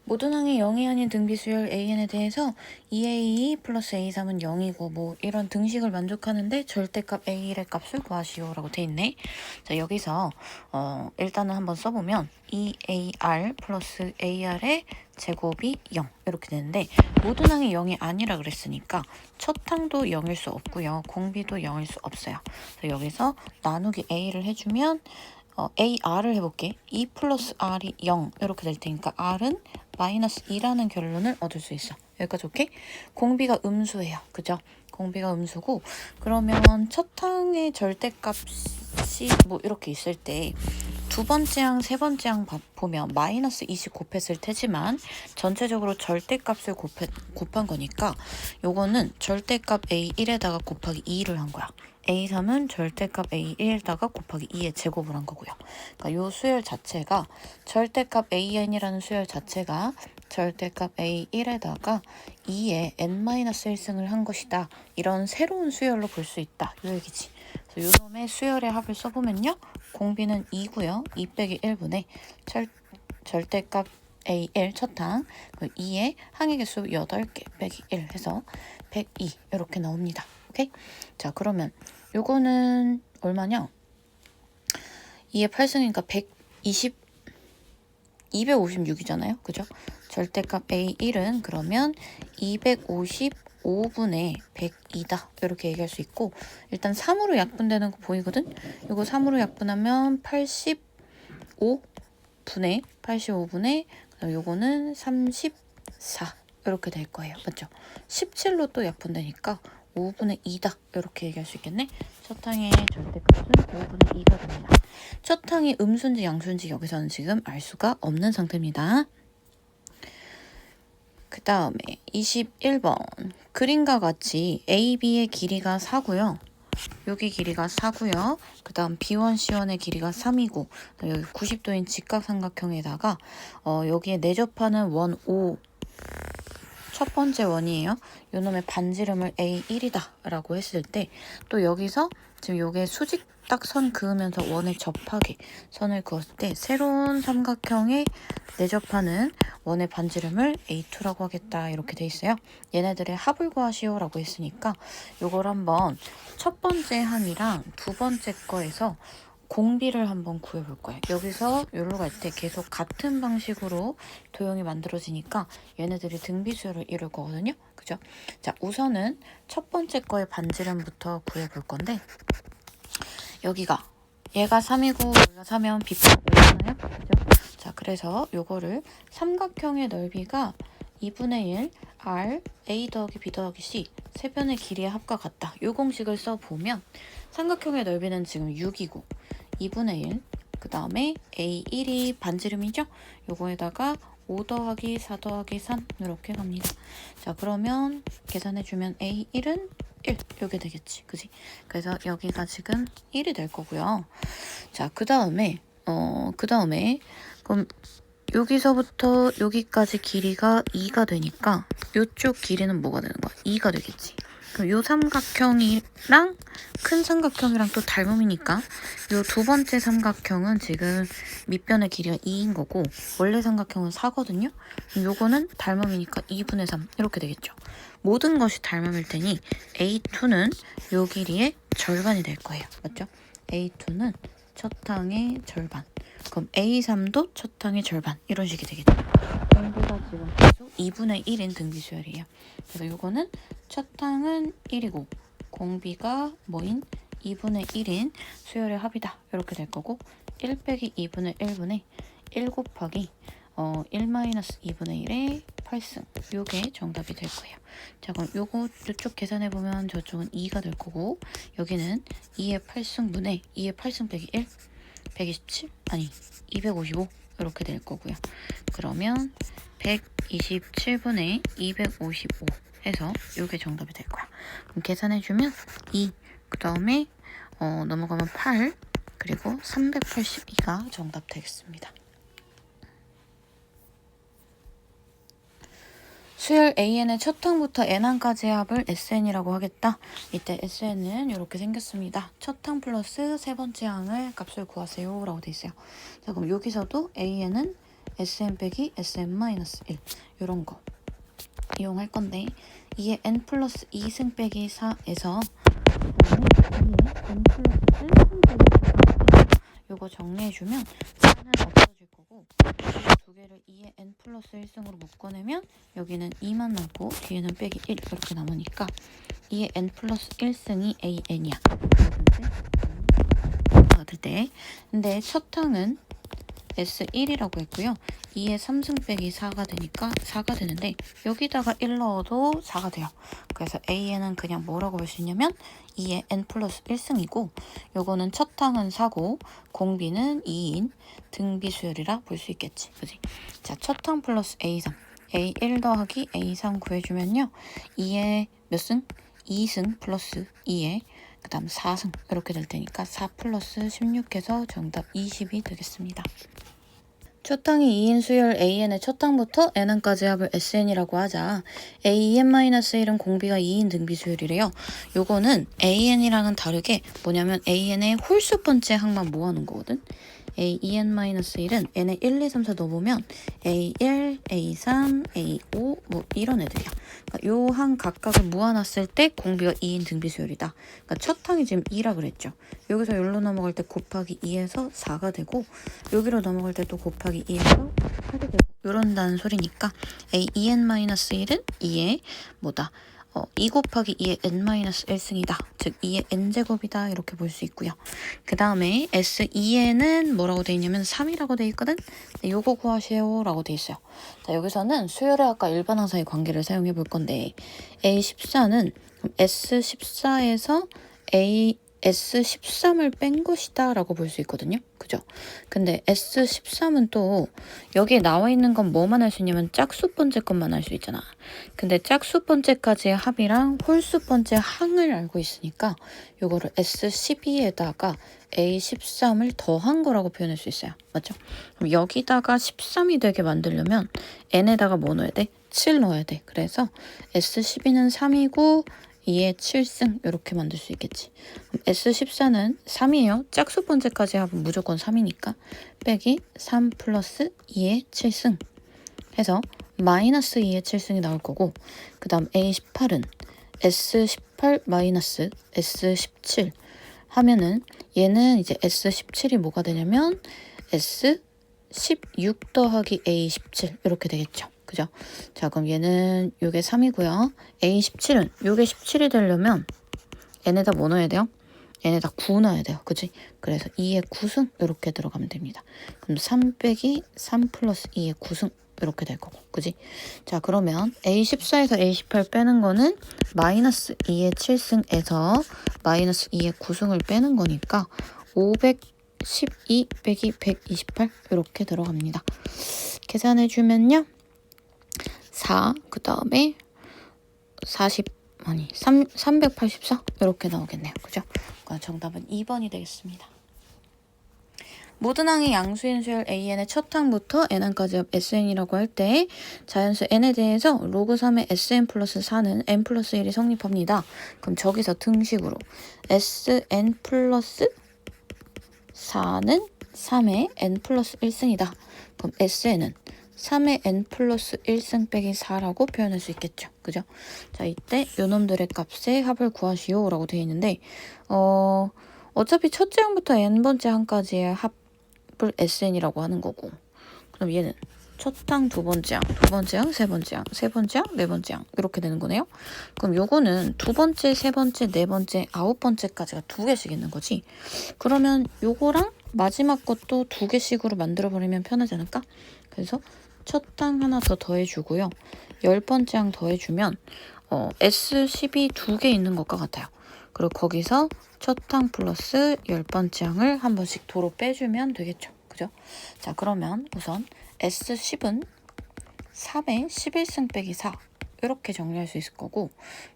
모든 항의 0이 아닌 등비수열 AN에 대해서 2A 플러스 A3은 0이고 뭐 이런 등식을 만족하는데 절대값 A1의 값을 구하시오 라고 돼 있네. 자, 여기서 일단은 한번 써보면 2AR 플러스 AR의 제곱이 0 이렇게 되는데 모든 항이 0이 아니라 그랬으니까 첫 항도 0일 수 없고요. 공비도 0일 수 없어요. 여기서 나누기 A를 해주면 AR을 해볼게. 2 플러스 R이 0 이렇게 될 테니까 R은 마이너스 2라는 결론을 얻을 수 있어. 여기까지 오케이? 공비가 음수예요. 그죠? 공비가 음수고 그러면 첫 항의 절대값이 뭐 이렇게 있을 때 두 번째 항, 세 번째 항 보면 마이너스 20 곱했을 테지만 전체적으로 절대값을 곱한 거니까 요거는 절대값 A1에다가 곱하기 2를 한 거야. A3은 절대값 A1에다가 곱하기 2의 제곱을 한 거고요. 그러니까 요 수열 자체가 절대값 AN이라는 수열 자체가 절대값 A1에다가 2의 n-1승을 한 것이다. 이런 새로운 수열로 볼 수 있다. 요 얘기지. 그래서 요 놈의 수열의 합을 써보면요. 공비는 2고요. 2 빼기 1분의 절대값 A1 첫 항, 2의 항의 개수 8개 빼기 1 해서 102 이렇게 나옵니다. 오케이? 자, 그러면 요거는 얼마냐? 2의 8승이니까 256이잖아요. 그죠? 절대값 A1은 그러면 255분의 102다. 이렇게 얘기할 수 있고 일단 3으로 약분되는 거 보이거든? 이거 3으로 약분하면 85분의 그다음 요거는 34 이렇게 될 거예요. 맞죠? 17로 또 약분되니까 5분의 2다. 이렇게 얘기할 수 있겠네. 첫 항의 절대값은 5분의 2가 됩니다. 첫 항이 음수인지 양수인지 여기서는 지금 알 수가 없는 상태입니다. 그 다음에 21번 그림과 같이 AB의 길이가 4고요. 여기 길이가 4고요. 그 다음 B1, C1의 길이가 3이고 여기 90도인 직각삼각형에다가 여기에 내접하는 원 O 첫 번째 원이에요. 요놈의 반지름을 A1이다 라고 했을 때 또 여기서 지금 요게 수직 딱 선 그으면서 원에 접하게 선을 그었을 때 새로운 삼각형에 내접하는 원의 반지름을 A2라고 하겠다 이렇게 돼 있어요. 얘네들의 합을 구하시오 라고 했으니까 요걸 한번 첫 번째 항이랑 두 번째 거에서 공비를 한번 구해볼 거예요. 여기서 여기로 갈 때 계속 같은 방식으로 도형이 만들어지니까 얘네들이 등비수열을 이룰 거거든요. 그죠? 자, 우선은 첫 번째 거의 반지름부터 구해볼 건데 여기가 얘가 3이고 얘가 3이면 B판 1잖아요. 그죠? 자, 그래서 요거를 삼각형의 넓이가 2분의 1 R A 더하기 B 더하기 C 세 변의 길이의 합과 같다. 요 공식을 써보면 삼각형의 넓이는 지금 6이고 2분의 1 그 다음에 A1이 반지름이죠? 요거에다가 5 더하기 4 더하기 3 이렇게 갑니다. 자, 그러면 계산해주면 A1은 1 요게 되겠지. 그지? 그래서 여기가 지금 1이 될 거고요. 자, 그 다음에 그럼 여기서부터 여기까지 길이가 2가 되니까 이쪽 길이는 뭐가 되는 거야? 2가 되겠지. 그럼 요 삼각형이랑 큰 삼각형이랑 또 닮음이니까 요 두 번째 삼각형은 지금 밑변의 길이가 2인 거고 원래 삼각형은 4거든요. 요거는 닮음이니까 2분의 3 이렇게 되겠죠. 모든 것이 닮음일 테니 A2는 요 길이의 절반이 될 거예요. 맞죠? A2는 첫 항의 절반. 그럼 A3도 첫 항의 절반. 이런 식이 되겠죠. 공비가 지금 계속 2분의 1인 등비수열이에요. 그래서 요거는 첫 항은 1이고 공비가 뭐인 2분의 1인 수열의 합이다. 이렇게 될 거고 1 빼기 2분의 1분의 1 곱하기 1-2분의 1의 8승. 요게 정답이 될 거예요. 자, 그럼 요거 이쪽 계산해보면 저쪽은 2가 될 거고 여기는 2의 8승분의 2의 8승 빼기 1 127? 아니 255 이렇게 될 거고요. 그러면 127분의 255 해서 요게 정답이 될 거야. 그럼 계산해주면 2, 그 다음에 넘어가면 8, 그리고 382가 정답 되겠습니다. 수열 AN의 첫 항부터 N항까지의 합을 SN이라고 하겠다. 이때 SN은 이렇게 생겼습니다. 첫 항 플러스 세 번째 항을 값을 구하세요 라고 돼 있어요. 자, 그럼 여기서도 AN은 SN 빼기 SN-1 이런 거 이용할 건데, 이에 N 플러스 2승 빼기 4에서 N 플러스 1승 빼기 4 요거 정리해주면 4는 없어질 거고, 두 개를 2에 N 플러스 1승으로 묶어내면 여기는 2만 남고 뒤에는 빼기 1 이렇게 남으니까 2에 N 플러스 1승이 AN이야. 받을 때. 근데 첫 항은 S1이라고 했고요. 2에 3승 빼기 4가 되니까 4가 되는데 여기다가 1 넣어도 4가 돼요. 그래서 AN은 그냥 뭐라고 볼 수 있냐면 2에 N 플러스 1승이고, 요거는 첫 항은 4고 공비는 2인 등비 수열이라 볼 수 있겠지. 그지? 자, 첫 항 플러스 A3 A1 더하기 A3 구해주면요. 2에 몇 승? 2승 플러스 2에 그 다음 4승 이렇게 될 테니까 4 플러스 16해서 정답 20이 되겠습니다. 첫 항이 2인 수열 AN의 첫 항부터 N항까지 합을 SN이라고 하자. AN-1은 공비가 2인 등비 수열이래요. 요거는 AN이랑은 다르게 뭐냐면 AN의 홀수 번째 항만 모아놓은 거거든. AN-1은 N에 1, 2, 3, 4 넣어보면 A1, A3, A5 뭐 이런 애들이야. 그러니까 요 항 각각을 모아놨을 때 공비가 2인 등비 수열이다. 그러니까 첫 항이 지금 2라 그랬죠. 여기서 여기로 넘어갈 때 곱하기 2에서 4가 되고, 여기로 넘어갈 때 또 곱하기 2에서 8이 되고 이런다는 소리니까 AN-1은 2에 뭐다? 2 곱하기 2의 N-1승이다. 즉 2의 N제곱이다. 이렇게 볼 수 있고요. 그 다음에 S2에는 뭐라고 돼 있냐면 3이라고 돼 있거든. 요거 구하세요 라고 돼 있어요. 자, 여기서는 수열의 아까 일반항사의 관계를 사용해 볼 건데, A14는 S14에서 S13을 뺀 것이다 라고 볼 수 있거든요. 그죠? 근데 S13은 또 여기에 나와 있는 건 뭐만 할 수 있냐면 짝수 번째 것만 할 수 있잖아. 근데 짝수 번째까지의 합이랑 홀수 번째 항을 알고 있으니까 요거를 S12에다가 A13을 더한 거라고 표현할 수 있어요. 맞죠? 그럼 여기다가 13이 되게 만들려면 N에다가 뭐 넣어야 돼? 7 넣어야 돼. 그래서 S12는 3이고 2의 7승 이렇게 만들 수 있겠지. 그럼 S14는 3이에요. 짝수 번째까지 합은 무조건 3이니까 빼기 3 플러스 2의 7승 해서 마이너스 2의 7승이 나올 거고, 그 다음 A18은 S18 마이너스 S17 하면은 얘는 이제 S17이 뭐가 되냐면 S16 더하기 A17 이렇게 되겠죠. 그죠? 자, 그럼 얘는 요게 3이고요. A17은 요게 17이 되려면 N에다 뭐 넣어야 돼요? N에다 9 넣어야 돼요. 그치? 그래서 2의 9승 이렇게 들어가면 됩니다. 그럼 3 빼기 3 플러스 2의 9승 이렇게 될 거고. 그지? 자, 그러면 A14에서 A18 빼는 거는 마이너스 2의 7승에서 마이너스 2의 9승을 빼는 거니까 512 빼기 128 이렇게 들어갑니다. 계산해주면요. 4, 그 다음에 384 이렇게 나오겠네요. 그죠? 그러니까 정답은 2번이 되겠습니다. 모든 항이 양수인 수열 AN의 첫 항부터 N항까지 합 SN이라고 할 때 자연수 N에 대해서 로그 3의 SN 플러스 4는 N 플러스 1이 성립합니다. 그럼 저기서 등식으로 SN 플러스 4는 3의 N 플러스 1승이다. 그럼 SN은 3의 N 플러스 1승 빼기 4라고 표현할 수 있겠죠. 그죠? 자, 이때 요놈들의 값의 합을 구하시오 라고 되어 있는데, 어차피 첫째 항부터 N번째 항까지의 합을 SN이라고 하는 거고, 그럼 얘는 첫 항, 두 번째 항, 두 번째 항, 세 번째 항, 세 번째 항, 네 번째 항 이렇게 되는 거네요. 그럼 요거는 두 번째, 세 번째, 네 번째, 아홉 번째까지가 두 개씩 있는 거지. 그러면 요거랑 마지막 것도 두 개씩으로 만들어버리면 편하지 않을까? 그래서 첫 항 하나 더 더해주고요. 10번째 항 더해주면 S12 두 개 있는 것과 같아요. 그리고 거기서 첫 항 플러스 10번째 항을 한 번씩 도로 빼주면 되겠죠. 그죠? 자, 그러면 우선 S10은 3의 11승 빼기 4 이렇게 정리할 수 있을 거고,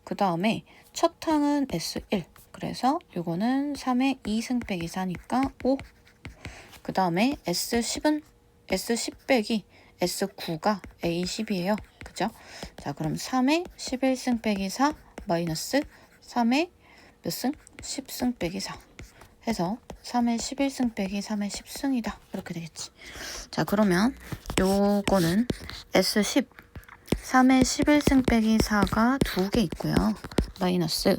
그 다음에 첫 항은 S1 그래서 요거는 3의 2승 빼기 4니까 5. 그 다음에 S10은 S10 빼기 S9가 A10이에요. 그죠? 자, 그럼 3의 11승 빼기 4 마이너스 3의 몇 승? 10승 빼기 4 해서 3의 11승 빼기 3의 10승이다. 이렇게 되겠지. 자, 그러면 요거는 S10 3의 11승 빼기 4가 2개 있고요. 마이너스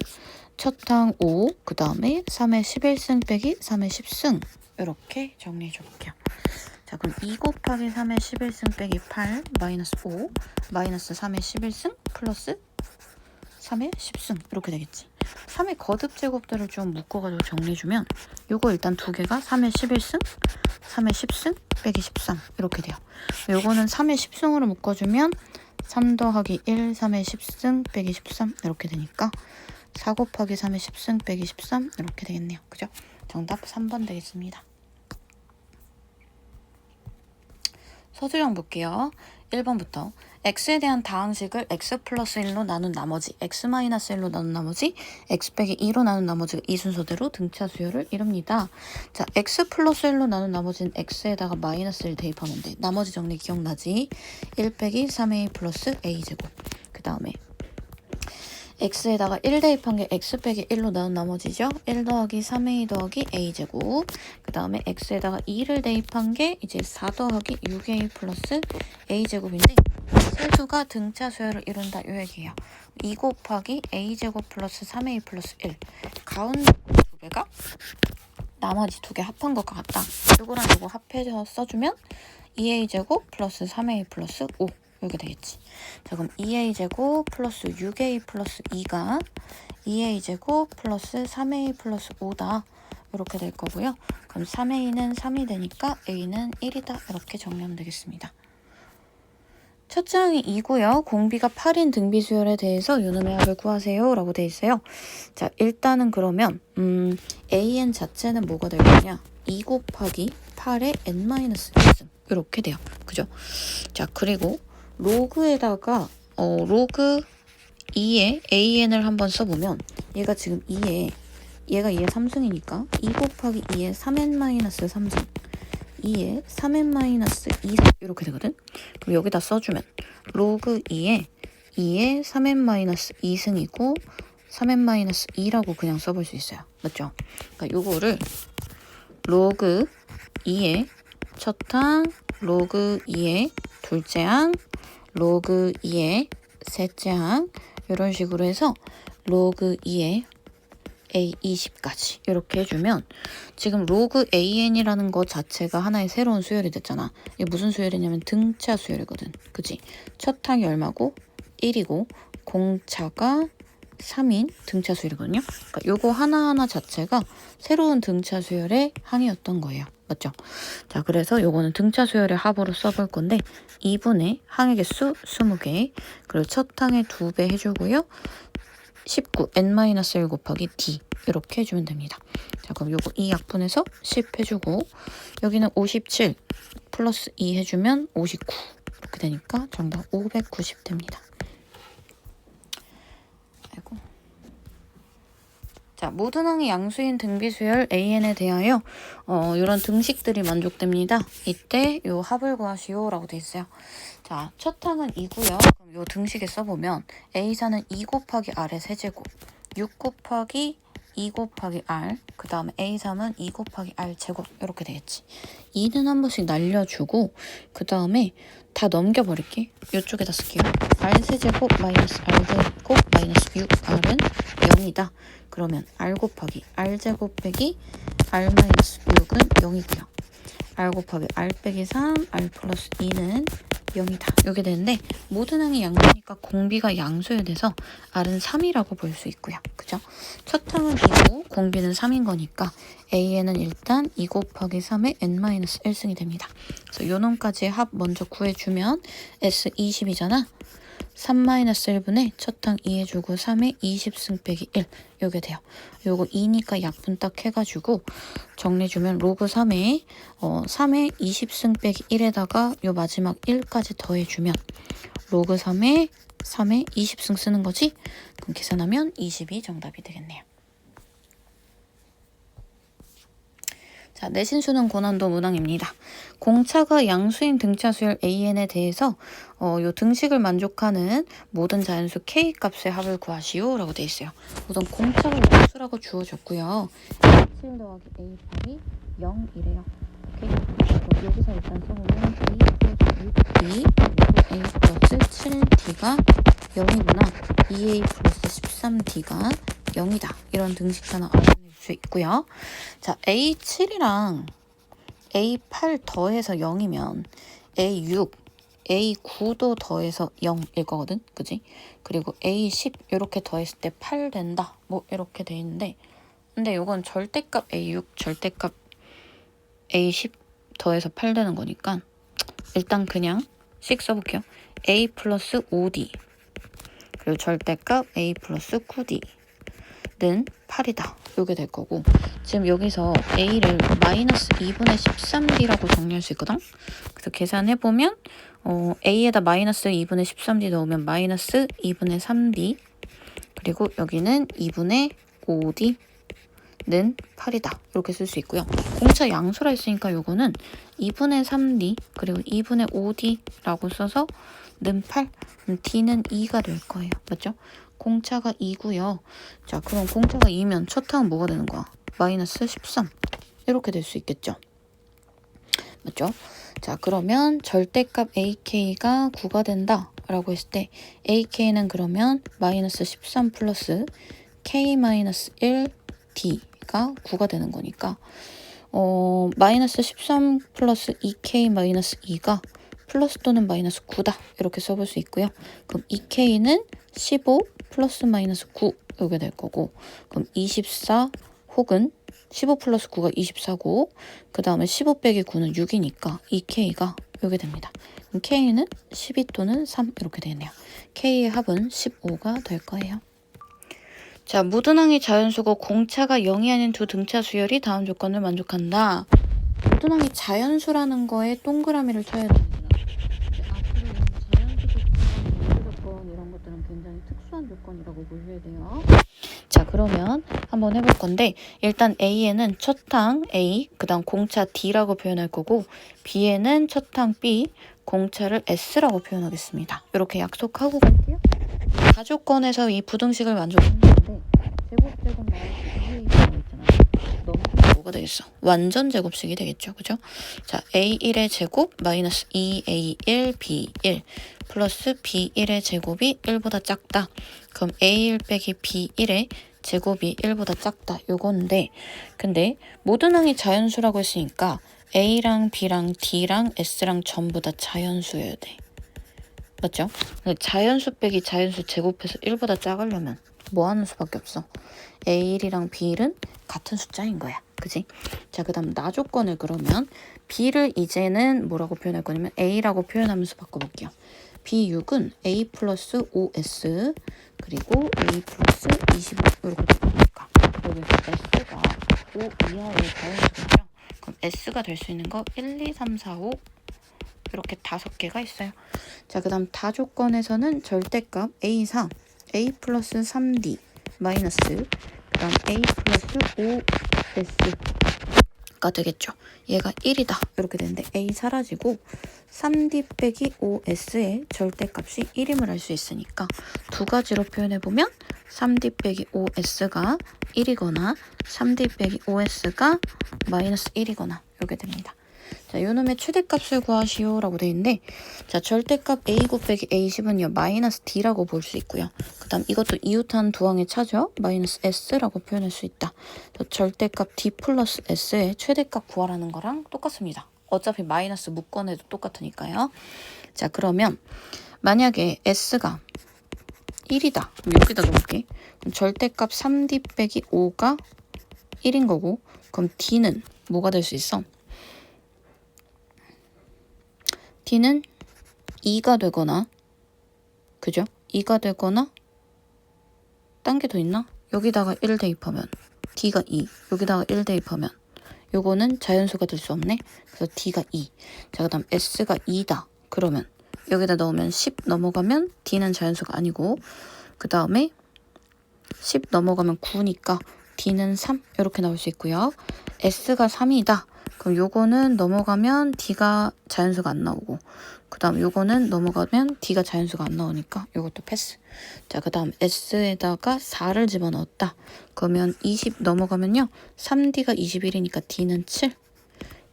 첫항 5, 그 다음에 3의 11승 빼기 3의 10승 이렇게 정리해 줄게요. 자, 그럼 2 곱하기 3의 11승 빼기 8 마이너스 5 마이너스 3의 11승 플러스 3의 10승 이렇게 되겠지. 3의 거듭 제곱들을 좀 묶어가지고 정리해주면 요거 일단 두 개가 3의 11승, 3의 10승 빼기 13 이렇게 돼요. 요거는 3의 10승으로 묶어주면 3 더하기 1, 3의 10승 빼기 13 이렇게 되니까 4 곱하기 3의 10승 빼기 13 이렇게 되겠네요. 그죠? 정답 3번 되겠습니다. 서술형 볼게요. 1번부터 x에 대한 다항식을 x 플러스 1로 나눈 나머지 x 마이너스 1로 나눈 나머지 x 빼기 2로 나눈 나머지가 이 순서대로 등차 수열을 이룹니다. 자, x 플러스 1로 나눈 나머지는 x에다가 마이너스 1 대입하면 돼. 나머지 정리 기억나지? 1 빼기 3a 플러스 a제곱. 그 다음에 x에다가 1 대입한 게 x 빼기 1로 나눈 나머지죠. 1 더하기 3a 더하기 a제곱. 그 다음에 x에다가 2를 대입한 게 이제 4 더하기 6a 플러스 a제곱인데 세수가 등차 수열을 이룬다 요 얘기예요. 2 곱하기 a제곱 플러스 3a 플러스 1. 가운데 두 개가 나머지 두 개 합한 것과 같다. 요거랑 요거 합해서 써주면 2a제곱 플러스 3a 플러스 5. 이렇게 되겠지. 자, 그럼 2a제곱 플러스 6a 플러스 2가 2a제곱 플러스 3a 플러스 5다. 이렇게 될 거고요. 그럼 3a는 3이 되니까 a는 1이다. 이렇게 정리하면 되겠습니다. 첫째 항이 2고요. 공비가 8인 등비 수열에 대해서 요놈의 합을 구하세요. 라고 돼 있어요. 자, 일단은 그러면 an 자체는 뭐가 될 거냐? 2 곱하기 8의 n-1승 이렇게 돼요. 그죠? 자, 그리고 로그에다가 로그 2의 an을 한번 써보면 얘가 지금 2에 얘가 2의 3승이니까 2 곱하기 2의 3n-3승 2의 3n-2승 이렇게 되거든. 그럼 여기다 써주면 로그 2의 3n-2승이고 3n-2라고 그냥 써볼 수 있어요. 맞죠? 그러니까 요거를 로그 2의 첫항, 로그 2의 둘째 항, 로그 2의 셋째 항 이런 식으로 해서 로그 2의 A20까지 이렇게 해주면 지금 로그 AN이라는 것 자체가 하나의 새로운 수열이 됐잖아. 이게 무슨 수열이냐면 등차 수열이거든. 그치? 첫 항이 얼마고? 1이고 공차가 3인 등차 수열이거든요. 그러니까 요거 하나하나 자체가 새로운 등차 수열의 항이었던 거예요. 맞죠? 자, 그래서 요거는 등차 수열의 합으로 써볼 건데 2분의 항의 개수 20개 그리고 첫 항의 2배 해주고요. 19 n-1 곱하기 d 이렇게 해주면 됩니다. 자, 그럼 요거 2 약분해서 10 해주고 여기는 57 플러스 2 해주면 59 이렇게 되니까 정답 590 됩니다. 아이고. 자, 모든 항이 양수인 등비수열 AN에 대하여 이런 등식들이 만족됩니다. 이때 요 합을 구하시오 라고 돼 있어요. 자, 첫 항은 2고요. 그럼 요 등식에 써보면 A4는 2 곱하기 R의 세제곱 6 곱하기 2 곱하기 R 그 다음에 A3은 2 곱하기 R 제곱 이렇게 되겠지. 2는 한 번씩 날려주고 그 다음에 다 넘겨버릴게. 이쪽에다 쓸게요. R 세제곱 마이너스 R 제곱 마이너스 6R은 0이다. 그러면 R 곱하기 R 제곱 빼기 R 마이너스 6은 0이고요. R 곱하기 R 빼기 3 R 플러스 2는 0이다. 이렇게 되는데 모든 항이 양수니까 공비가 양수에 대해서 R은 3이라고 볼 수 있고요. 그죠? 첫 항은 2고 공비는 3인 거니까 AN은 일단 2 곱하기 3의 n-1승이 됩니다. 그래서 요 놈까지의 합 먼저 구해주면 S20이잖아. 3-1분의 첫 항 2 해주고 3의 20승 빼기 1 요게 돼요. 요거 2니까 약분 딱 해가지고 정리해주면 로그 3의 3의 20승 빼기 1에다가 요 마지막 1까지 더해주면 로그 3의 20승 쓰는 거지? 그럼 계산하면 20이 정답이 되겠네요. 자, 내신 수능 고난도 문항입니다. 공차가 양수인 등차 수열 AN에 대해서 요 등식을 만족하는 모든 자연수 K 값의 합을 구하시오 라고 되어 있어요. 우선 공차가 양수라고 주어졌고요. A7 더하기 A8이 0이래요. 오케이? 그럼 여기서 일단 써보면 A 플러스 6D A 플러스 7D가 0이구나. 2A 플러스 13D가 0이다. 이런 등식 하나 알아낼 수 있고요. 자, A7이랑 A8 더해서 0이면 A6, A9도 더해서 0일 거거든. 그지? 그리고 A10 이렇게 더했을 때 8 된다. 뭐 이렇게 돼 있는데 근데 이건 절대값 A6, 절대값 A10 더해서 8 되는 거니까 일단 그냥 씩 써볼게요. A 플러스 5D 그리고 절대값 A 플러스 9D 는 8이다. 이게 될 거고 지금 여기서 A를 마이너스 2분의 13D라고 정리할 수 있거든. 그래서 계산해보면 A에다 마이너스 2분의 13D 넣으면 마이너스 2분의 3D 그리고 여기는 2분의 5D는 8이다. 이렇게 쓸 수 있고요. 공차 양수라 했으니까 요거는 2분의 3D 그리고 2분의 5D라고 써서 는 8, D는 2가 될 거예요. 맞죠? 공차가 2고요. 자, 그럼 공차가 2면 첫 항은 뭐가 되는 거야? 마이너스 13. 이렇게 될 수 있겠죠? 맞죠? 자, 그러면 절대값 AK가 9가 된다. 라고 했을 때 AK는 그러면 마이너스 13 플러스 K 마이너스 1D가 9가 되는 거니까 마이너스 13 플러스 2K 마이너스 2가 플러스 또는 마이너스 9다. 이렇게 써볼 수 있고요. 그럼 2K는 15 플러스 마이너스 9 이게 될 거고 그럼 24 혹은 15 플러스 9가 24고 그 다음에 15 빼기 9는 6이니까 2K가 이게 됩니다. 그럼 K는 12 또는 3 이렇게 되겠네요. K의 합은 15가 될 거예요. 자, 무등항이 자연수고 공차가 0이 아닌 두 등차 수열이 다음 조건을 만족한다. 무등항이 자연수라는 거에 동그라미를 쳐야 됩니다. 이런 것들은 굉장히 특수한 조건이라고 보셔야 돼요. 자, 그러면 한번 해볼 건데 일단 A에는 첫항 A, 그 다음 공차 D라고 표현할 거고 B에는 첫항 B, 공차를 S라고 표현하겠습니다. 이렇게 약속하고 갈게요. 가조건에서 이 부등식을 만족했는데 제곱 나와서 2A라고 있잖아요. 넘기면 뭐가 되겠어? 완전 제곱식이 되겠죠. 그죠? 자, A1의 제곱 마이너스 2A1 B1 플러스 B1의 제곱이 1보다 작다. 그럼 A1 빼기 B1의 제곱이 1보다 작다. 요건데 근데 모든 항이 자연수라고 했으니까 A랑 B랑 D랑 S랑 전부 다 자연수여야 돼. 맞죠? 자연수 빼기 자연수 제곱해서 1보다 작으려면 뭐 하는 수밖에 없어? A1이랑 B1은 같은 숫자인 거야. 그지? 자, 그 다음 나 조건을 그러면 B를 이제는 뭐라고 표현할 거냐면 A라고 표현하면서 바꿔볼게요. B6은 A 플러스 5S 그리고 A 플러스 25 이렇게 바꾸니까 여기서 S가 5 이하의 자연수겠죠? 그럼 S가 될 수 있는 거 1, 2, 3, 4, 5 이렇게 5개가 있어요. 자, 그 다음 다 조건에서는 절대값 A4 A 플러스 3D 마이너스 그 다음 A 플러스 5S가 되겠죠. 얘가 1이다. 이렇게 되는데 A 사라지고 3D 빼기 5S의 절대값이 1임을 알 수 있으니까 두 가지로 표현해보면 3D 빼기 5S가 1이거나 3D 빼기 5S가 마이너스 1이거나 이렇게 됩니다. 자, 요놈의 최대값을 구하시오 라고 되어 있는데 자, 절대값 A9 빼기 A10은요 마이너스 D라고 볼 수 있고요. 그 다음 이것도 이웃한 두항의 차죠. 마이너스 S라고 표현할 수 있다. 절대값 D 플러스 S의 최대값 구하라는 거랑 똑같습니다. 어차피 마이너스 묶어내도 똑같으니까요. 자, 그러면 만약에 S가 1이다. 여기다 넣을게. 그럼 절대값 3D 빼기 5가 1인 거고 그럼 D는 뭐가 될 수 있어? D는 2가 되거나 그죠? 2가 되거나 딴 게 더 있나? 여기다가 1 대입하면 D가 2 여기다가 1 대입하면 요거는 자연수가 될 수 없네. 그래서 D가 2 자, 그 다음 S가 2다. 그러면 여기다 넣으면 10 넘어가면 D는 자연수가 아니고 그 다음에 10 넘어가면 9니까 D는 3 이렇게 나올 수 있고요. S가 3이다. 그럼 요거는 넘어가면 D가 자연수가 안 나오고, 그 다음 요거는 넘어가면 D가 자연수가 안 나오니까 요것도 패스. 자, 그 다음 S에다가 4를 집어넣었다. 그러면 20 넘어가면요. 3D가 21이니까 D는 7.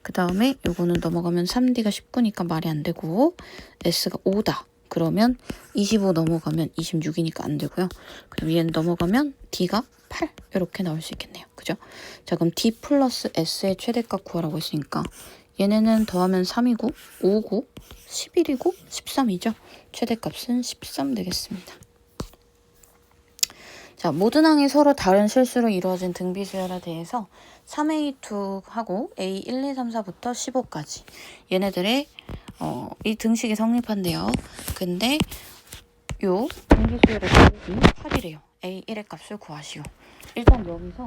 그 다음에 요거는 넘어가면 3D가 19니까 말이 안 되고, S가 5다. 그러면 25 넘어가면 26이니까 안 되고요. 그럼 얘는 넘어가면 D가 8 이렇게 나올 수 있겠네요. 그죠? 자, 그럼 D 플러스 S의 최대값 구하라고 했으니까 얘네는 더하면 3이고 5고 11이고 13이죠. 최대값은 13 되겠습니다. 자, 모든 항이 서로 다른 실수로 이루어진 등비수열에 대해서 3A2하고 A1, 2, 3, 4부터 15까지 얘네들의 이 등식이 성립한대요. 근데 요 등비수열의 값이 8이래요. A1의 값을 구하시오. 일단 여기서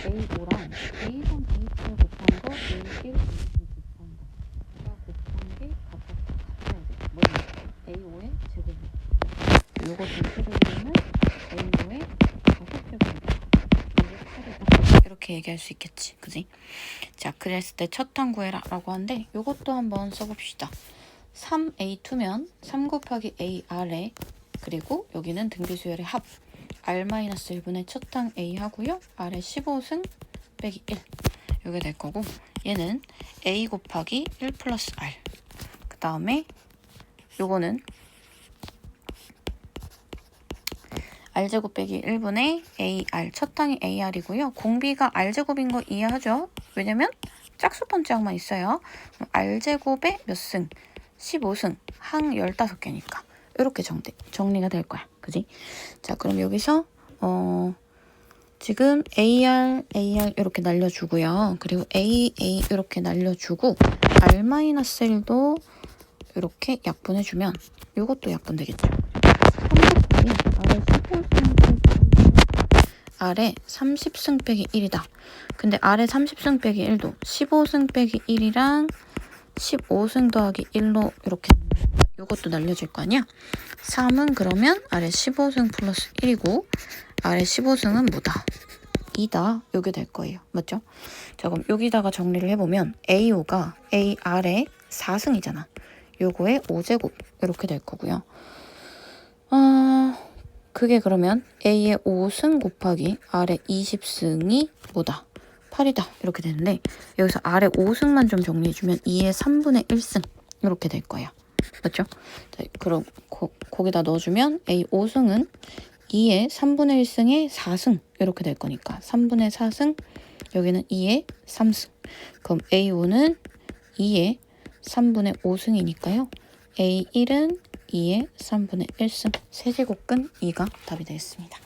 A5랑 A3, A2 곱한 거, A1, A2 곱한 거가 곱한 게 각각 같아야 돼. 뭐냐? A5의 제곱이. 요거 전체적으로는 A5의 5제곱이다. 이게 8이다. 이렇게 얘기할 수 있겠지. 그지? 자, 그랬을 때 첫 항 구해라 라고 하는데 요것도 한번 써봅시다. 3A2면 3 곱하기 AR에 그리고 여기는 등비수열의 합 R-1분의 첫 항 A 하고요. R의 15승 빼기 1 이게 될 거고 얘는 A 곱하기 1 플러스 R 그 다음에 요거는 R제곱 빼기 1분의 AR 첫 항이 AR이고요. 공비가 R제곱인 거 이해하죠? 왜냐면 짝수 번째항만 있어요. R제곱의 몇 승? 15승 항 15개니까 이렇게 정리가 될 거야. 그지? 자, 그럼 여기서 지금 AR 이렇게 날려주고요. 그리고 AA 이렇게 날려주고 R-1도 이렇게 약분해주면 이것도 약분되겠죠. 아래 30승 빼기 1이다. 근데 아래 30승 빼기 1도 15승 빼기 1이랑 15승 더하기 1로 이렇게 이것도 날려줄 거 아니야? 3은 그러면 아래 15승 플러스 1이고 아래 15승은 뭐다? 2다. 요게 될 거예요. 맞죠? 자, 그럼 여기다가 정리를 해보면 AO가 AR의 4승이잖아. 요거의 5제곱 이렇게 될 거고요. 그게 그러면 A의 5승 곱하기 R의 20승이 뭐다? 8이다. 이렇게 되는데 여기서 R의 5승만 좀 정리해주면 2의 3분의 1승 이렇게 될 거야. 맞죠? 자, 그럼 거기다 넣어주면 A 5승은 2의 3분의 1승의 4승 이렇게 될 거니까 3분의 4승 여기는 2의 3승 그럼 A5는 2의 3분의 5승이니까요. A1은 2의 3분의 1승 세제곱근 2가 답이 되겠습니다.